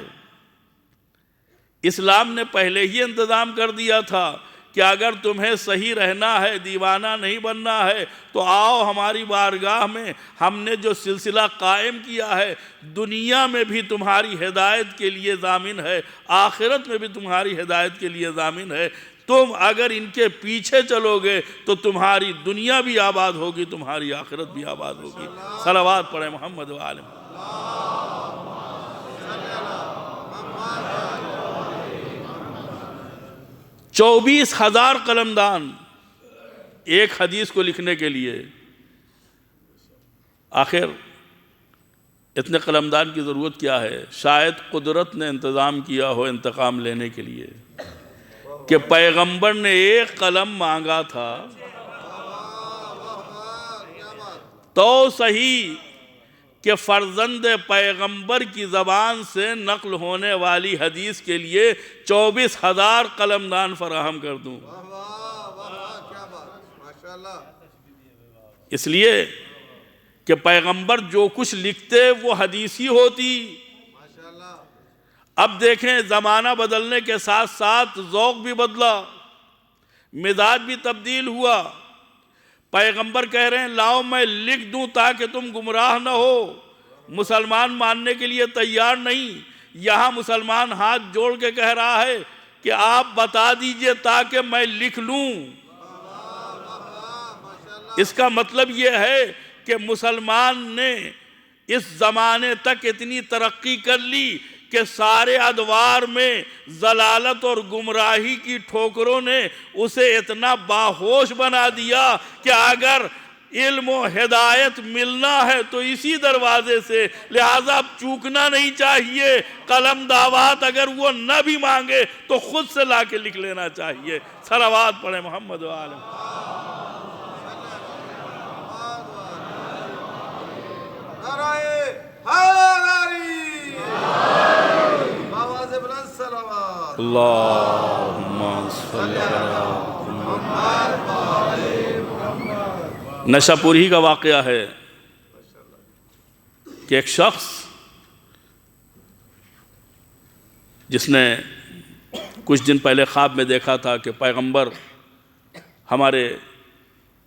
اسلام نے پہلے ہی انتظام کر دیا تھا کہ اگر تمہیں صحیح رہنا ہے، دیوانہ نہیں بننا ہے، تو آؤ ہماری بارگاہ میں. ہم نے جو سلسلہ قائم کیا ہے دنیا میں بھی تمہاری ہدایت کے لیے ضامن ہے، آخرت میں بھی تمہاری ہدایت کے لیے ضامن ہے. تم اگر ان کے پیچھے چلو گے تو تمہاری دنیا بھی آباد ہوگی، تمہاری آخرت بھی آباد ہوگی. صلوات پڑھیں محمد و آل محمد. 24,000 قلمدان ایک حدیث کو لکھنے کے لیے. آخر اتنے قلمدان کی ضرورت کیا ہے؟ شاید قدرت نے انتظام کیا ہو انتقام لینے کے لیے کہ پیغمبر نے ایک قلم مانگا تھا تو صحیح کہ فرزند پیغمبر کی زبان سے نقل ہونے والی حدیث کے لیے 24,000 قلمدان فراہم کر دوں. اس لیے کہ پیغمبر جو کچھ لکھتے وہ حدیث ہی ہوتی. اب دیکھیں زمانہ بدلنے کے ساتھ ساتھ ذوق بھی بدلا، مزاج بھی تبدیل ہوا. پیغمبر کہہ رہے ہیں لاؤ میں لکھ دوں تاکہ تم گمراہ نہ ہو. مسلمان ماننے کے لیے تیار نہیں. یہاں مسلمان ہاتھ جوڑ کے کہہ رہا ہے کہ آپ بتا دیجئے تاکہ میں لکھ لوں. اس کا مطلب یہ ہے کہ مسلمان نے اس زمانے تک اتنی ترقی کر لی کہ سارے ادوار میں ضلالت اور گمراہی کی ٹھوکروں نے اسے اتنا باہوش بنا دیا کہ اگر علم و ہدایت ملنا ہے تو اسی دروازے سے، لہٰذا اب چوکنا نہیں چاہیے. قلم دعوات اگر وہ نہ بھی مانگے تو خود سے لا کے لکھ لینا چاہیے. صلوات پڑھیں محمد و آل اللہم صلی نشہ پوری کا واقعہ ہے کہ ایک شخص جس نے کچھ دن پہلے خواب میں دیکھا تھا کہ پیغمبر ہمارے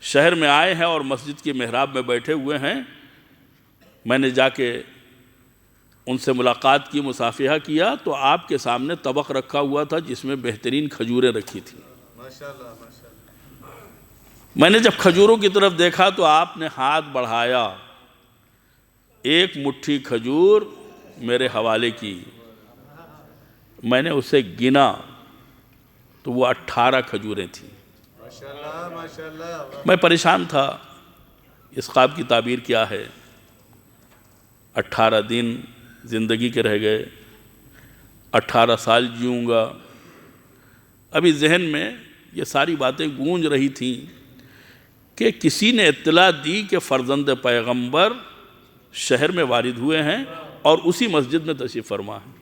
شہر میں آئے ہیں اور مسجد کی محراب میں بیٹھے ہوئے ہیں. میں نے جا کے ان سے ملاقات کی، مصافحہ کیا تو آپ کے سامنے طبق رکھا ہوا تھا جس میں بہترین کھجوریں رکھی تھیں. میں نے جب کھجوروں کی طرف دیکھا تو آپ نے ہاتھ بڑھایا، ایک مٹھی کھجور میرے حوالے کی. میں نے اسے گنا تو وہ 18 کھجوریں تھیں. میں پریشان تھا اس خواب کی تعبیر کیا ہے. 18 دن زندگی کے رہ گئے، 18 سال جیوں گا. ابھی ذہن میں یہ ساری باتیں گونج رہی تھیں کہ کسی نے اطلاع دی کہ فرزند پیغمبر شہر میں وارد ہوئے ہیں اور اسی مسجد میں تشریف فرما ہیں.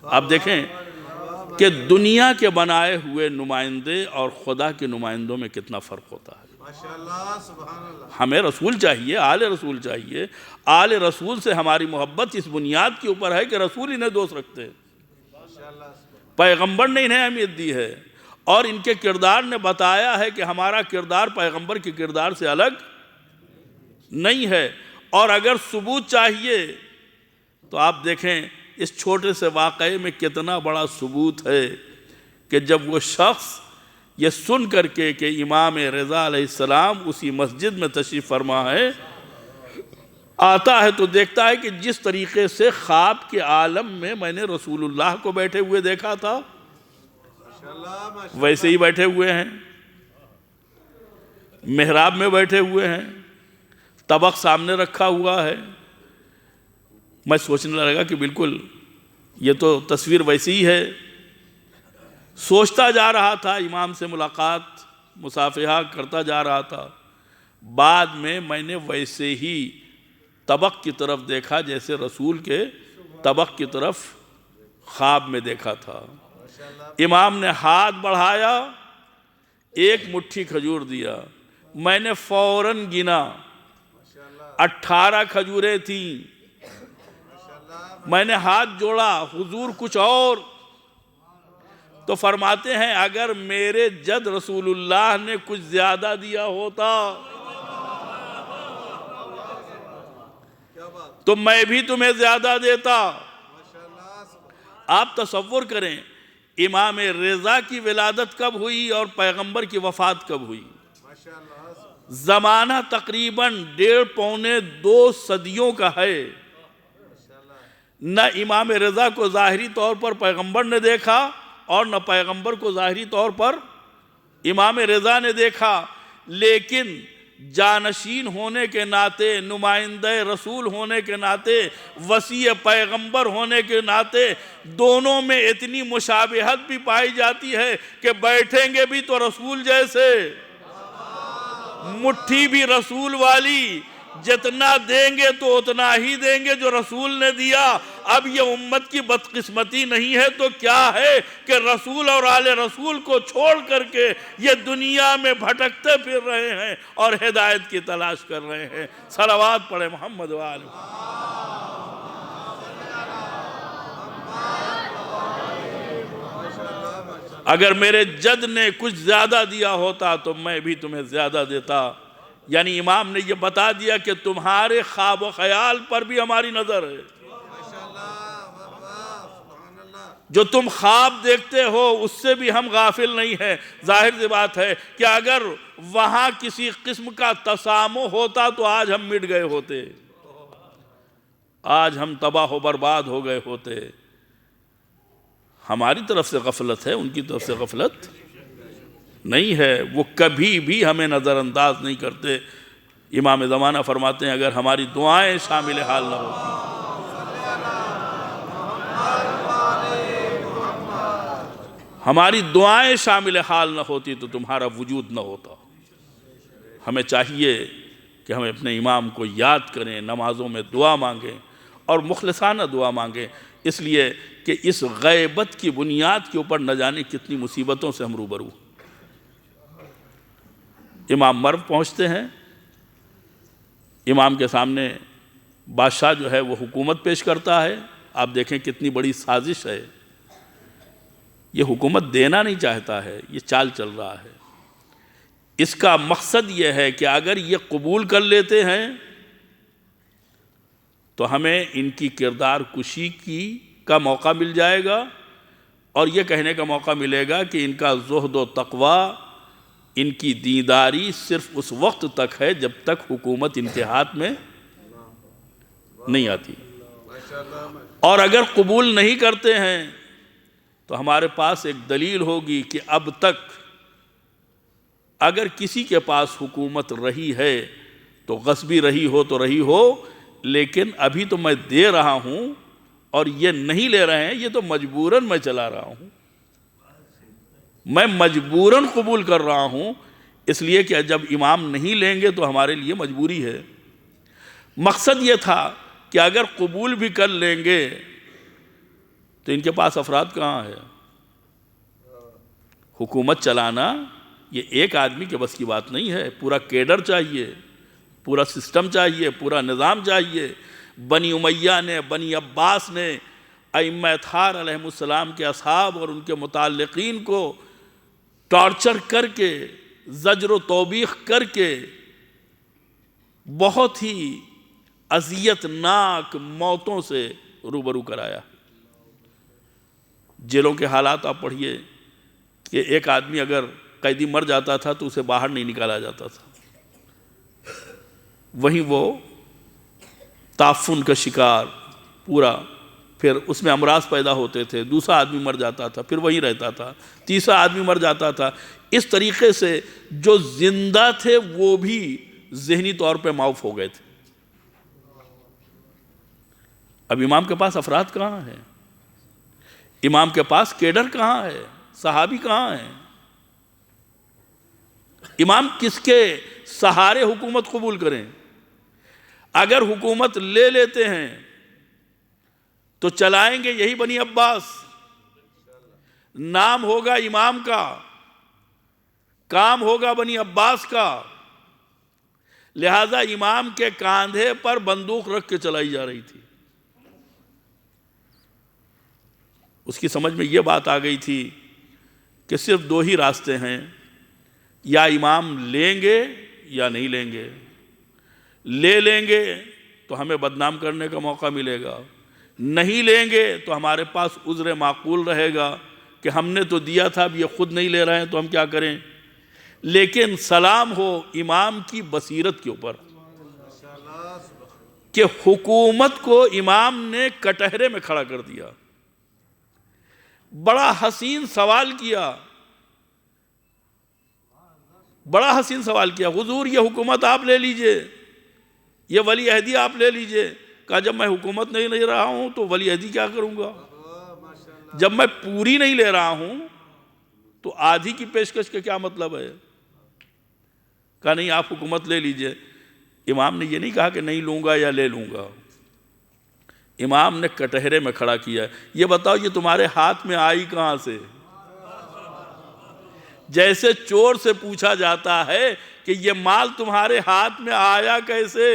آپ دیکھیں کہ دنیا کے بنائے ہوئے نمائندے اور خدا کے نمائندوں میں کتنا فرق ہوتا ہے. ہمیں رسول چاہیے، آل رسول چاہیے. آل رسول سے ہماری محبت اس بنیاد کے اوپر ہے کہ رسول انہیں دوست رکھتے ہیں، پیغمبر نے انہیں اہمیت دی ہے اور ان کے کردار نے بتایا ہے کہ ہمارا کردار پیغمبر کے کردار سے الگ نہیں ہے. اور اگر ثبوت چاہیے تو آپ دیکھیں اس چھوٹے سے واقعے میں کتنا بڑا ثبوت ہے کہ جب وہ شخص یہ سن کر کے کہ امام رضا علیہ السلام اسی مسجد میں تشریف فرما ہے، آتا ہے تو دیکھتا ہے کہ جس طریقے سے خواب کے عالم میں نے رسول اللہ کو بیٹھے ہوئے دیکھا تھا ویسے ہی بیٹھے ہوئے ہیں، محراب میں بیٹھے ہوئے ہیں، طبق سامنے رکھا ہوا ہے. میں سوچنے لگا کہ بالکل یہ تو تصویر ویسی ہی ہے. سوچتا جا رہا تھا، امام سے ملاقات مصافحہ کرتا جا رہا تھا. بعد میں نے ویسے ہی طبق کی طرف دیکھا جیسے رسول کے طبق کی طرف خواب میں دیکھا تھا. امام نے ہاتھ بڑھایا، ایک مٹھی کھجور دیا. میں نے فوراً گنا، 18 کھجوریں تھیں. میں نے ہاتھ جوڑا، حضور کچھ اور. تو فرماتے ہیں اگر میرے جد رسول اللہ نے کچھ زیادہ دیا ہوتا تو میں بھی تمہیں زیادہ دیتا. آپ تصور کریں امام رضا کی ولادت کب ہوئی اور پیغمبر کی وفات کب ہوئی. زمانہ تقریباً 1.5-2 صدیوں کا ہے. نہ امام رضا کو ظاہری طور پر پیغمبر نے دیکھا اور نہ پیغمبر کو ظاہری طور پر امام رضا نے دیکھا، لیکن جانشین ہونے کے ناطے، نمائندہ رسول ہونے کے ناطے، وصی پیغمبر ہونے کے ناطے دونوں میں اتنی مشابہت بھی پائی جاتی ہے کہ بیٹھیں گے بھی تو رسول جیسے، مٹھی بھی رسول والی، جتنا دیں گے تو اتنا ہی دیں گے جو رسول نے دیا۔ اب یہ امت کی بدقسمتی نہیں ہے تو کیا ہے کہ رسول اور آل رسول کو چھوڑ کر کے یہ دنیا میں بھٹکتے پھر رہے ہیں اور ہدایت کی تلاش کر رہے ہیں۔ صلوات پڑھے محمد وآلہ۔ اگر میرے جد نے کچھ زیادہ دیا ہوتا تو میں بھی تمہیں زیادہ دیتا۔ یعنی امام نے یہ بتا دیا کہ تمہارے خواب و خیال پر بھی ہماری نظر ہے، جو تم خواب دیکھتے ہو اس سے بھی ہم غافل نہیں ہیں۔ ظاہر سی بات ہے کہ اگر وہاں کسی قسم کا تسامح ہوتا تو آج ہم مٹ گئے ہوتے، آج ہم تباہ و برباد ہو گئے ہوتے۔ ہماری طرف سے غفلت ہے، ان کی طرف سے غفلت نہیں ہے، وہ کبھی بھی ہمیں نظر انداز نہیں کرتے۔ امام زمانہ فرماتے ہیں اگر ہماری دعائیں شامل حال نہ ہوتی، ہماری دعائیں شامل حال نہ ہوتی تو تمہارا وجود نہ ہوتا۔ ہمیں چاہیے کہ ہم اپنے امام کو یاد کریں، نمازوں میں دعا مانگیں اور مخلصانہ دعا مانگیں، اس لیے کہ اس غیبت کی بنیاد کے اوپر نہ جانے کتنی مصیبتوں سے ہم روبرو۔ امام مرو پہنچتے ہیں، امام کے سامنے بادشاہ جو ہے وہ حکومت پیش کرتا ہے۔ آپ دیکھیں کتنی بڑی سازش ہے، یہ حکومت دینا نہیں چاہتا ہے، یہ چال چل رہا ہے۔ اس کا مقصد یہ ہے کہ اگر یہ قبول کر لیتے ہیں تو ہمیں ان کی کردار کشی کا موقع مل جائے گا، اور یہ کہنے کا موقع ملے گا کہ ان کا زہد و تقوی، ان کی دینداری صرف اس وقت تک ہے جب تک حکومت ان کے ہاتھ میں نہیں آتی، اور اگر قبول نہیں کرتے ہیں تو ہمارے پاس ایک دلیل ہوگی کہ اب تک اگر کسی کے پاس حکومت رہی ہے تو غصبی رہی ہو تو رہی ہو، لیکن ابھی تو میں دے رہا ہوں اور یہ نہیں لے رہے ہیں، یہ تو مجبوراً میں چلا رہا ہوں، میں مجبوراً قبول کر رہا ہوں، اس لیے کہ جب امام نہیں لیں گے تو ہمارے لیے مجبوری ہے۔ مقصد یہ تھا کہ اگر قبول بھی کر لیں گے تو ان کے پاس افراد کہاں ہے؟ حکومت چلانا یہ ایک آدمی کے بس کی بات نہیں ہے، پورا کیڈر چاہیے، پورا سسٹم چاہیے، پورا نظام چاہیے۔ بنی امیہ نے، بنی عباس نے ائمہ اطہار علیہ السلام کے اصحاب اور ان کے متعلقین کو ٹارچر کر کے، زجر و توبیخ کر کے بہت ہی اذیت ناک موتوں سے روبرو کرایا۔ جیلوں کے حالات آپ پڑھیے کہ ایک آدمی اگر قیدی مر جاتا تھا تو اسے باہر نہیں نکالا جاتا تھا، وہیں وہ تعفن کا شکار پورا، پھر اس میں امراض پیدا ہوتے تھے، دوسرا آدمی مر جاتا تھا پھر وہیں رہتا تھا، تیسرا آدمی مر جاتا تھا۔ اس طریقے سے جو زندہ تھے وہ بھی ذہنی طور پہ معاف ہو گئے تھے۔ اب امام کے پاس افراد کہاں ہیں؟ امام کے پاس کیڈر کہاں ہے؟ صحابی کہاں ہیں؟ امام کس کے سہارے حکومت قبول کریں؟ اگر حکومت لے لیتے ہیں تو چلائیں گے یہی بنی عباس، نام ہوگا امام کا، کام ہوگا بنی عباس کا، لہذا امام کے کاندھے پر بندوق رکھ کے چلائی جا رہی تھی۔ اس کی سمجھ میں یہ بات آ گئی تھی کہ صرف دو ہی راستے ہیں، یا امام لیں گے یا نہیں لیں گے۔ لے لیں گے تو ہمیں بدنام کرنے کا موقع ملے گا، نہیں لیں گے تو ہمارے پاس عذر معقول رہے گا کہ ہم نے تو دیا تھا، اب یہ خود نہیں لے رہے ہیں تو ہم کیا کریں۔ لیکن سلام ہو امام کی بصیرت کے اوپر کہ حکومت کو امام نے کٹہرے میں کھڑا کر دیا۔ بڑا حسین سوال کیا بڑا حسین سوال کیا، حضور یہ حکومت آپ لے لیجئے، یہ ولی عہدی آپ لے لیجئے۔ کہا جب میں حکومت نہیں لے رہا ہوں تو ولی عہدی کیا کروں گا؟ جب میں پوری نہیں لے رہا ہوں تو آدھی کی پیشکش کا کیا مطلب ہے؟ کہا نہیں آپ حکومت لے لیجئے۔ امام نے یہ نہیں کہا کہ نہیں لوں گا یا لے لوں گا، امام نے کٹہرے میں کھڑا کیا، یہ بتاؤ یہ تمہارے ہاتھ میں آئی کہاں سے؟ جیسے چور سے پوچھا جاتا ہے کہ یہ مال تمہارے ہاتھ میں آیا کیسے؟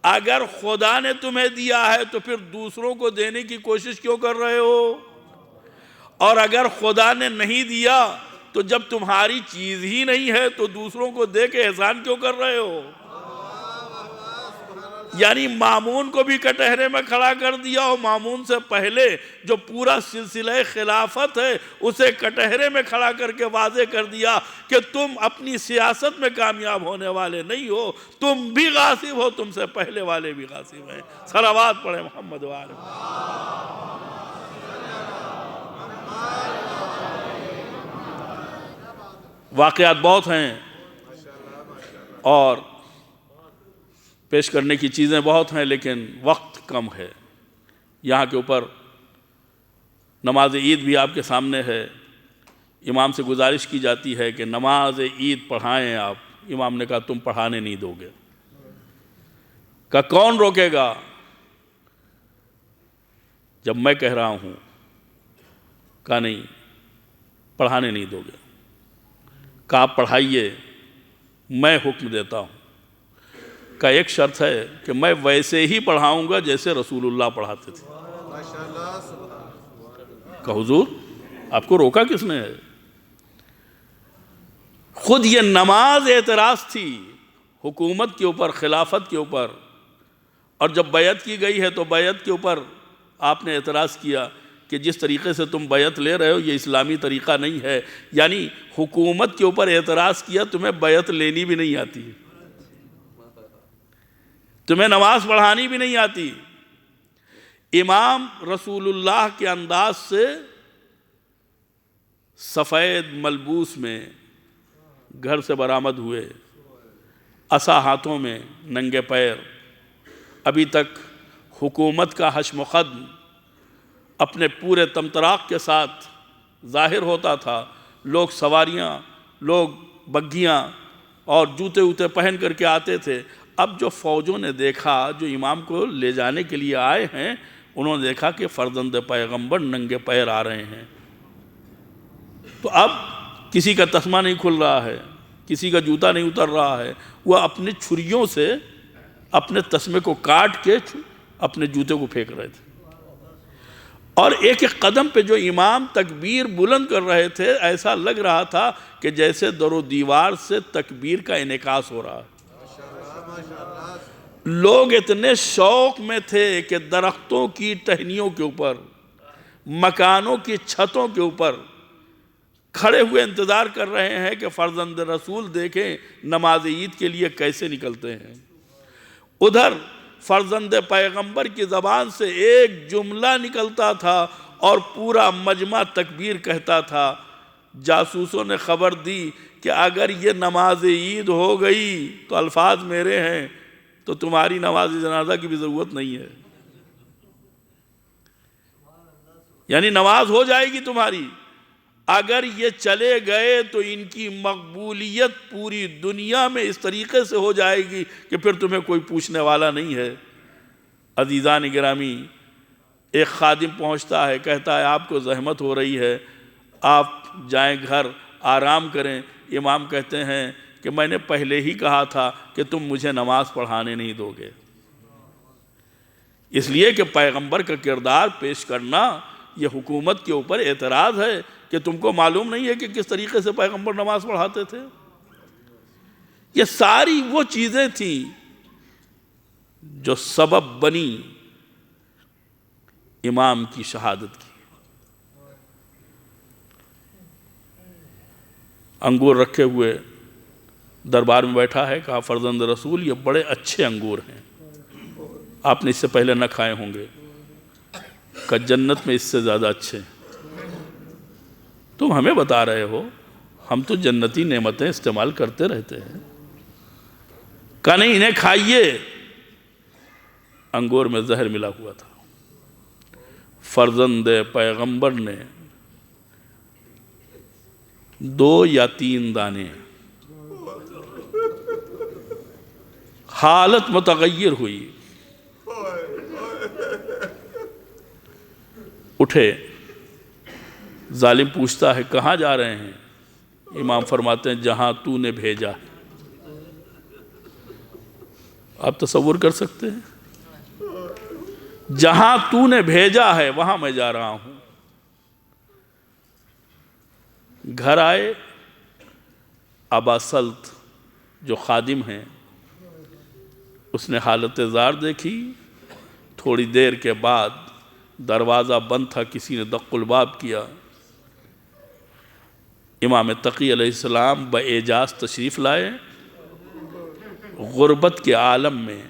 اگر خدا نے تمہیں دیا ہے تو پھر دوسروں کو دینے کی کوشش کیوں کر رہے ہو؟ اور اگر خدا نے نہیں دیا تو جب تمہاری چیز ہی نہیں ہے تو دوسروں کو دے کے احسان کیوں کر رہے ہو؟ یعنی مامون کو بھی کٹہرے میں کھڑا کر دیا، اور مامون سے پہلے جو پورا سلسلہ خلافت ہے اسے کٹہرے میں کھڑا کر کے واضح کر دیا کہ تم اپنی سیاست میں کامیاب ہونے والے نہیں ہو، تم بھی غاصب ہو، تم سے پہلے والے بھی غاصب ہیں۔ صلوات پڑھیں محمد و آل محمد۔ واقعات بہت ہیں اور پیش کرنے کی چیزیں بہت ہیں، لیکن وقت کم ہے۔ یہاں کے اوپر نماز عید بھی آپ کے سامنے ہے، امام سے گزارش کی جاتی ہے کہ نماز عید پڑھائیں آپ۔ امام نے کہا تم پڑھانے نہیں دو گے۔ کہا کون روکے گا؟ جب میں کہہ رہا ہوں۔ کہا نہیں پڑھانے نہیں دو گے۔ کہا آپ پڑھائیے، میں حکم دیتا ہوں۔ کا ایک شرط ہے کہ میں ویسے ہی پڑھاؤں گا جیسے رسول اللہ پڑھاتے تھے۔ کہ حضور آپ کو روکا کس نے ہے؟ خود یہ نماز اعتراض تھی حکومت کے اوپر، خلافت کے اوپر، اور جب بیعت کی گئی ہے تو بیعت کے اوپر آپ نے اعتراض کیا کہ جس طریقے سے تم بیعت لے رہے ہو یہ اسلامی طریقہ نہیں ہے۔ یعنی حکومت کے اوپر اعتراض کیا، تمہیں بیعت لینی بھی نہیں آتی، تمہیں نماز پڑھانی بھی نہیں آتی۔ امام رسول اللہ کے انداز سے سفید ملبوس میں گھر سے برآمد ہوئے، عصا ہاتھوں میں، ننگے پیر۔ ابھی تک حکومت کا حشم و قدم اپنے پورے تمطراق کے ساتھ ظاہر ہوتا تھا، لوگ سواریاں، لوگ بگھیاں اور جوتے ووتے پہن کر کے آتے تھے۔ اب جو فوجوں نے دیکھا، جو امام کو لے جانے کے لیے آئے ہیں، انہوں نے دیکھا کہ فرزند پیغمبر ننگے پیر آ رہے ہیں، تو اب کسی کا تسمہ نہیں کھل رہا ہے، کسی کا جوتا نہیں اتر رہا ہے، وہ اپنی چھریوں سے اپنے تسمے کو کاٹ کے اپنے جوتے کو پھینک رہے تھے، اور ایک ایک قدم پہ جو امام تکبیر بلند کر رہے تھے ایسا لگ رہا تھا کہ جیسے در و دیوار سے تکبیر کا انعکاس ہو رہا ہے۔ لوگ اتنے شوق میں تھے کہ درختوں کی ٹہنیوں کے اوپر، مکانوں کی چھتوں کے اوپر کھڑے ہوئے انتظار کر رہے ہیں کہ فرزند رسول دیکھیں نماز عید کے لیے کیسے نکلتے ہیں۔ ادھر فرزند پیغمبر کی زبان سے ایک جملہ نکلتا تھا اور پورا مجمع تکبیر کہتا تھا۔ جاسوسوں نے خبر دی کہ اگر یہ نماز عید ہو گئی تو الفاظ میرے ہیں تو تمہاری نماز جنازہ کی بھی ضرورت نہیں ہے، یعنی نماز ہو جائے گی تمہاری۔ اگر یہ چلے گئے تو ان کی مقبولیت پوری دنیا میں اس طریقے سے ہو جائے گی کہ پھر تمہیں کوئی پوچھنے والا نہیں ہے۔ عزیزان گرامی، ایک خادم پہنچتا ہے، کہتا ہے آپ کو زحمت ہو رہی ہے، آپ جائیں گھر آرام کریں۔ امام کہتے ہیں کہ میں نے پہلے ہی کہا تھا کہ تم مجھے نماز پڑھانے نہیں دو گے، اس لیے کہ پیغمبر کا کردار پیش کرنا یہ حکومت کے اوپر اعتراض ہے کہ تم کو معلوم نہیں ہے کہ کس طریقے سے پیغمبر نماز پڑھاتے تھے۔ یہ ساری وہ چیزیں تھیں جو سبب بنی امام کی شہادت کی۔ انگور رکھے ہوئے دربار میں بیٹھا ہے، کہا فرزند رسول یہ بڑے اچھے انگور ہیں، آپ نے اس سے پہلے نہ کھائے ہوں گے، کہ جنت میں اس سے زیادہ اچھے، تم ہمیں بتا رہے ہو؟ ہم تو جنتی نعمتیں استعمال کرتے رہتے ہیں. کہا نہیں انہیں کھائیے. انگور میں زہر ملا ہوا تھا. فرزند پیغمبر نے 2 یا 3 دانے. حالت متغیر ہوئی. اٹھے. ظالم پوچھتا ہے کہاں جا رہے ہیں؟ امام فرماتے ہیں جہاں تو نے بھیجا ہے. آپ تصور کر سکتے ہیں؟ جہاں تو نے بھیجا ہے وہاں میں جا رہا ہوں. گھر آئے. ابا سلط جو خادم ہیں اس نے حالت زار دیکھی. تھوڑی دیر کے بعد دروازہ بند تھا, کسی نے دق الباب کیا. امام تقی علیہ السلام باعجاز تشریف لائے. غربت کے عالم میں,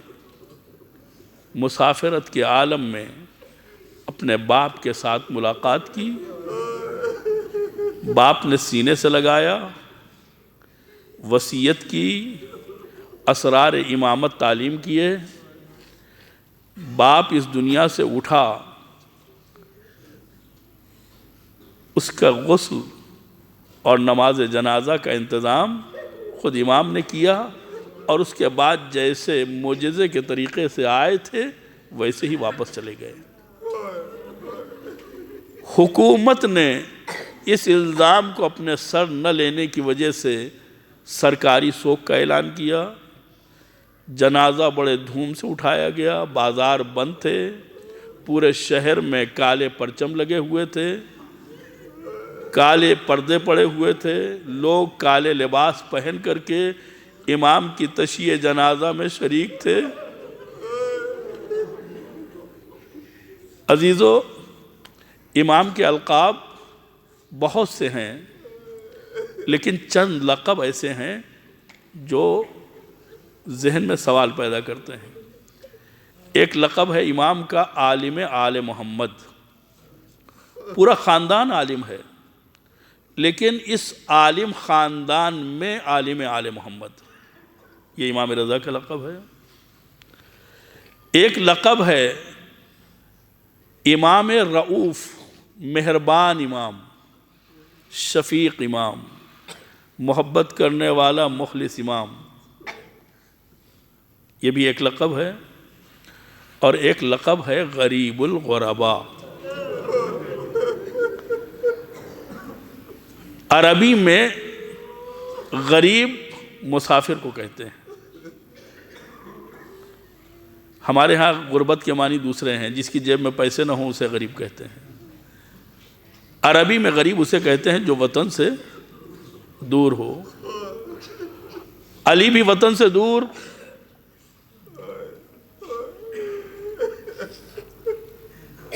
مسافرت کے عالم میں اپنے باپ کے ساتھ ملاقات کی. باپ نے سینے سے لگایا, وصیت کی, اسرار امامت تعلیم کیے. باپ اس دنیا سے اٹھا, اس کا غسل اور نماز جنازہ کا انتظام خود امام نے کیا, اور اس کے بعد جیسے معجزے کے طریقے سے آئے تھے ویسے ہی واپس چلے گئے. حکومت نے اس الزام کو اپنے سر نہ لینے کی وجہ سے سرکاری سوگ کا اعلان کیا. جنازہ بڑے دھوم سے اٹھایا گیا. بازار بند تھے, پورے شہر میں کالے پرچم لگے ہوئے تھے, کالے پردے پڑے ہوئے تھے. لوگ کالے لباس پہن کر کے امام کی تشییع جنازہ میں شریک تھے. عزیزو, امام کے القاب بہت سے ہیں, لیکن چند لقب ایسے ہیں جو ذہن میں سوال پیدا کرتے ہیں. ایک لقب ہے امام کا عالم آل محمد. پورا خاندان عالم ہے, لیکن اس عالم خاندان میں عالم آل محمد, یہ امام رضا کا لقب ہے. ایک لقب ہے امام رؤوف, مہربان امام, شفیق امام, محبت کرنے والا مخلص امام. یہ بھی ایک لقب ہے. اور ایک لقب ہے غریب الغرباء. عربی میں غریب مسافر کو کہتے ہیں. ہمارے ہاں غربت کے معنی دوسرے ہیں. جس کی جیب میں پیسے نہ ہوں اسے غریب کہتے ہیں. عربی میں غریب اسے کہتے ہیں جو وطن سے دور ہو. علی بھی وطن سے دور,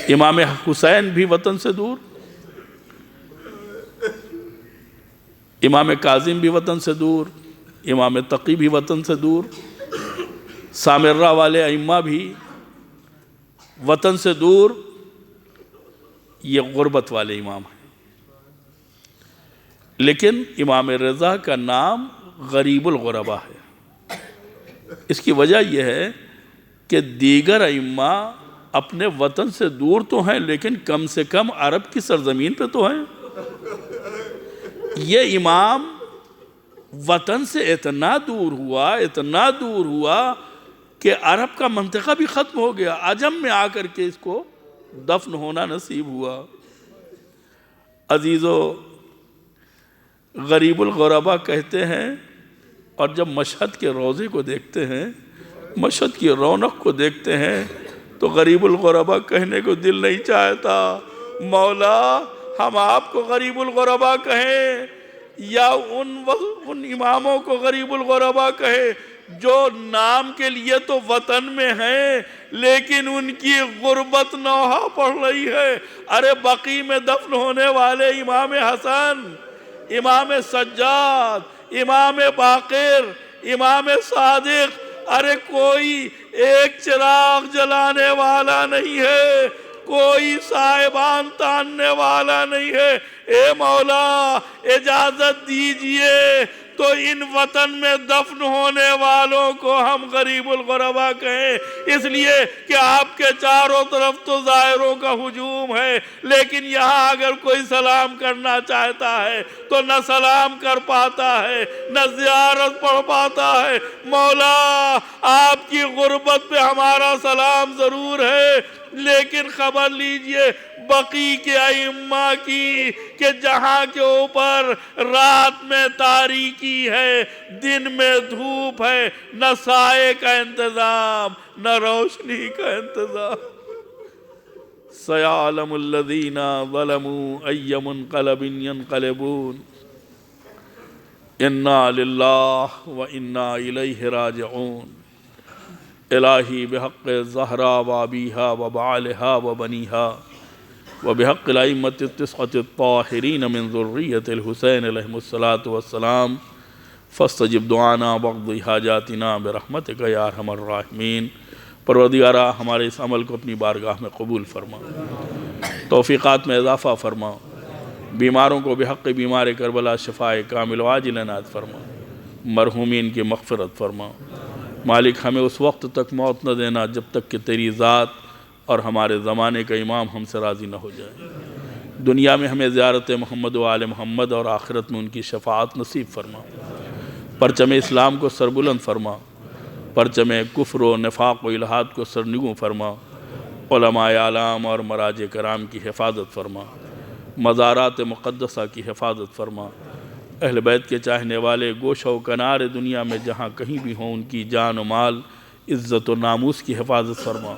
امام حسین بھی وطن سے دور, امام کاظم بھی وطن سے دور, امام تقی بھی وطن سے دور, سامرہ والے ائمہ بھی وطن سے دور. یہ غربت والے امام ہیں. لیکن امام رضا کا نام غریب الغرباء ہے. اس کی وجہ یہ ہے کہ دیگر ائمہ اپنے وطن سے دور تو ہیں, لیکن کم سے کم عرب کی سرزمین پہ تو ہیں. یہ امام وطن سے اتنا دور ہوا کہ عرب کا منطقہ بھی ختم ہو گیا. عجم میں آ کر کے اس کو دفن ہونا نصیب ہوا. عزیزو, غریب الغرباء کہتے ہیں, اور جب مشہد کے روضے کو دیکھتے ہیں, مشہد کی رونق کو دیکھتے ہیں, تو غریب الغرباء کہنے کو دل نہیں چاہتا. مولا ہم آپ کو غریب الغرباء کہیں یا ان اماموں کو غریب الغرباء کہیں جو نام کے لیے تو وطن میں ہیں, لیکن ان کی غربت نوحہ پڑ رہی ہے. ارے بقیع میں دفن ہونے والے امام حسن, امام سجاد, امام باقر, امام صادق, ارے کوئی ایک چراغ جلانے والا نہیں ہے. کوئی صاحبان تاننے والا نہیں ہے۔ اے مولا اجازت دیجئے تو ان وطن میں دفن ہونے والوں کو ہم غریب الغربا کہیں، اس لیے کہ آپ کے چاروں طرف تو ظاہروں کا ہجوم ہے، لیکن یہاں اگر کوئی سلام کرنا چاہتا ہے تو نہ سلام کر پاتا ہے نہ زیارت پڑھ پاتا ہے۔ مولا آپ کی غربت پہ ہمارا سلام ضرور ہے، لیکن خبر لیجئے بقی کے ائمہ کی کہ جہاں کے اوپر رات میں تاریکی ہے، دن میں دھوپ ہے، نہ سائے کا انتظام نہ روشنی کا انتظام۔ سَيَعْلَمُ الَّذِينَ ظَلَمُوا أَيَّ مُنْقَلَبٍ يَنْقَلِبُونَ اِنَّا لِلَّهِ وَإِنَّا إِلَيْهِ رَاجِعُونَ۔ الہی بحق زہرا وابیہا وبعالہا وبنیہا وبحق الائمة التسعة الطاہرین من ذریت الحسین علیہ السلام فاستجب دعانا واقض حاجاتنا برحمتک یا ارحم الراحمین۔ پروردگارہ ہمارے اس عمل کو اپنی بارگاہ میں قبول فرما، توفیقات میں اضافہ فرما، بیماروں کو بحق بیمار کربلا شفاء کامل و عاجل عنایت فرما، مرحومین کی مغفرت فرما۔ مالک ہمیں اس وقت تک موت نہ دینا جب تک کہ تیری ذات اور ہمارے زمانے کا امام ہم سے راضی نہ ہو جائے۔ دنیا میں ہمیں زیارت محمد و آل محمد اور آخرت میں ان کی شفاعت نصیب فرما۔ پرچم اسلام کو سربلند فرما، پرچم کفر و نفاق و الحاد کو سرنگوں فرما، علماء اعلام اور مراجع کرام کی حفاظت فرما، مزارات مقدسہ کی حفاظت فرما، اہل بیت کے چاہنے والے گوشہ و کنار دنیا میں جہاں کہیں بھی ہوں ان کی جان و مال، عزت و ناموس کی حفاظت فرما۔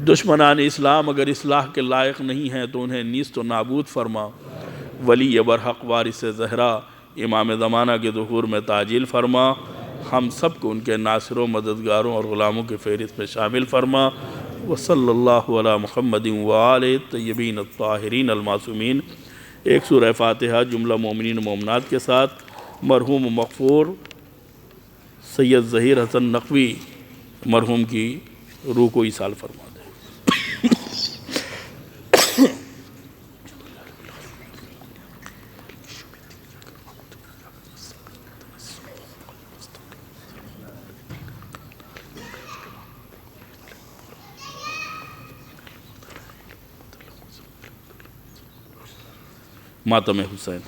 دشمنان اسلام اگر اصلاح کے لائق نہیں ہیں تو انہیں نیست و نابود فرما۔ ولی برحق وارث زہرا امام زمانہ کے ظہور میں تعجیل فرما، ہم سب کو ان کے ناصروں مددگاروں اور غلاموں کے فہرست میں شامل فرما۔ وصلی اللہ علی محمد وآلہ الطیبین الطاہرین المعصومین۔ ایک سورہ فاتحہ جملہ مومنین و مومنات کے ساتھ مرحوم مغفور سید ظہیر حسن نقوی مرحوم کی روح کو ایصال فرما دے۔ ماتم حسین۔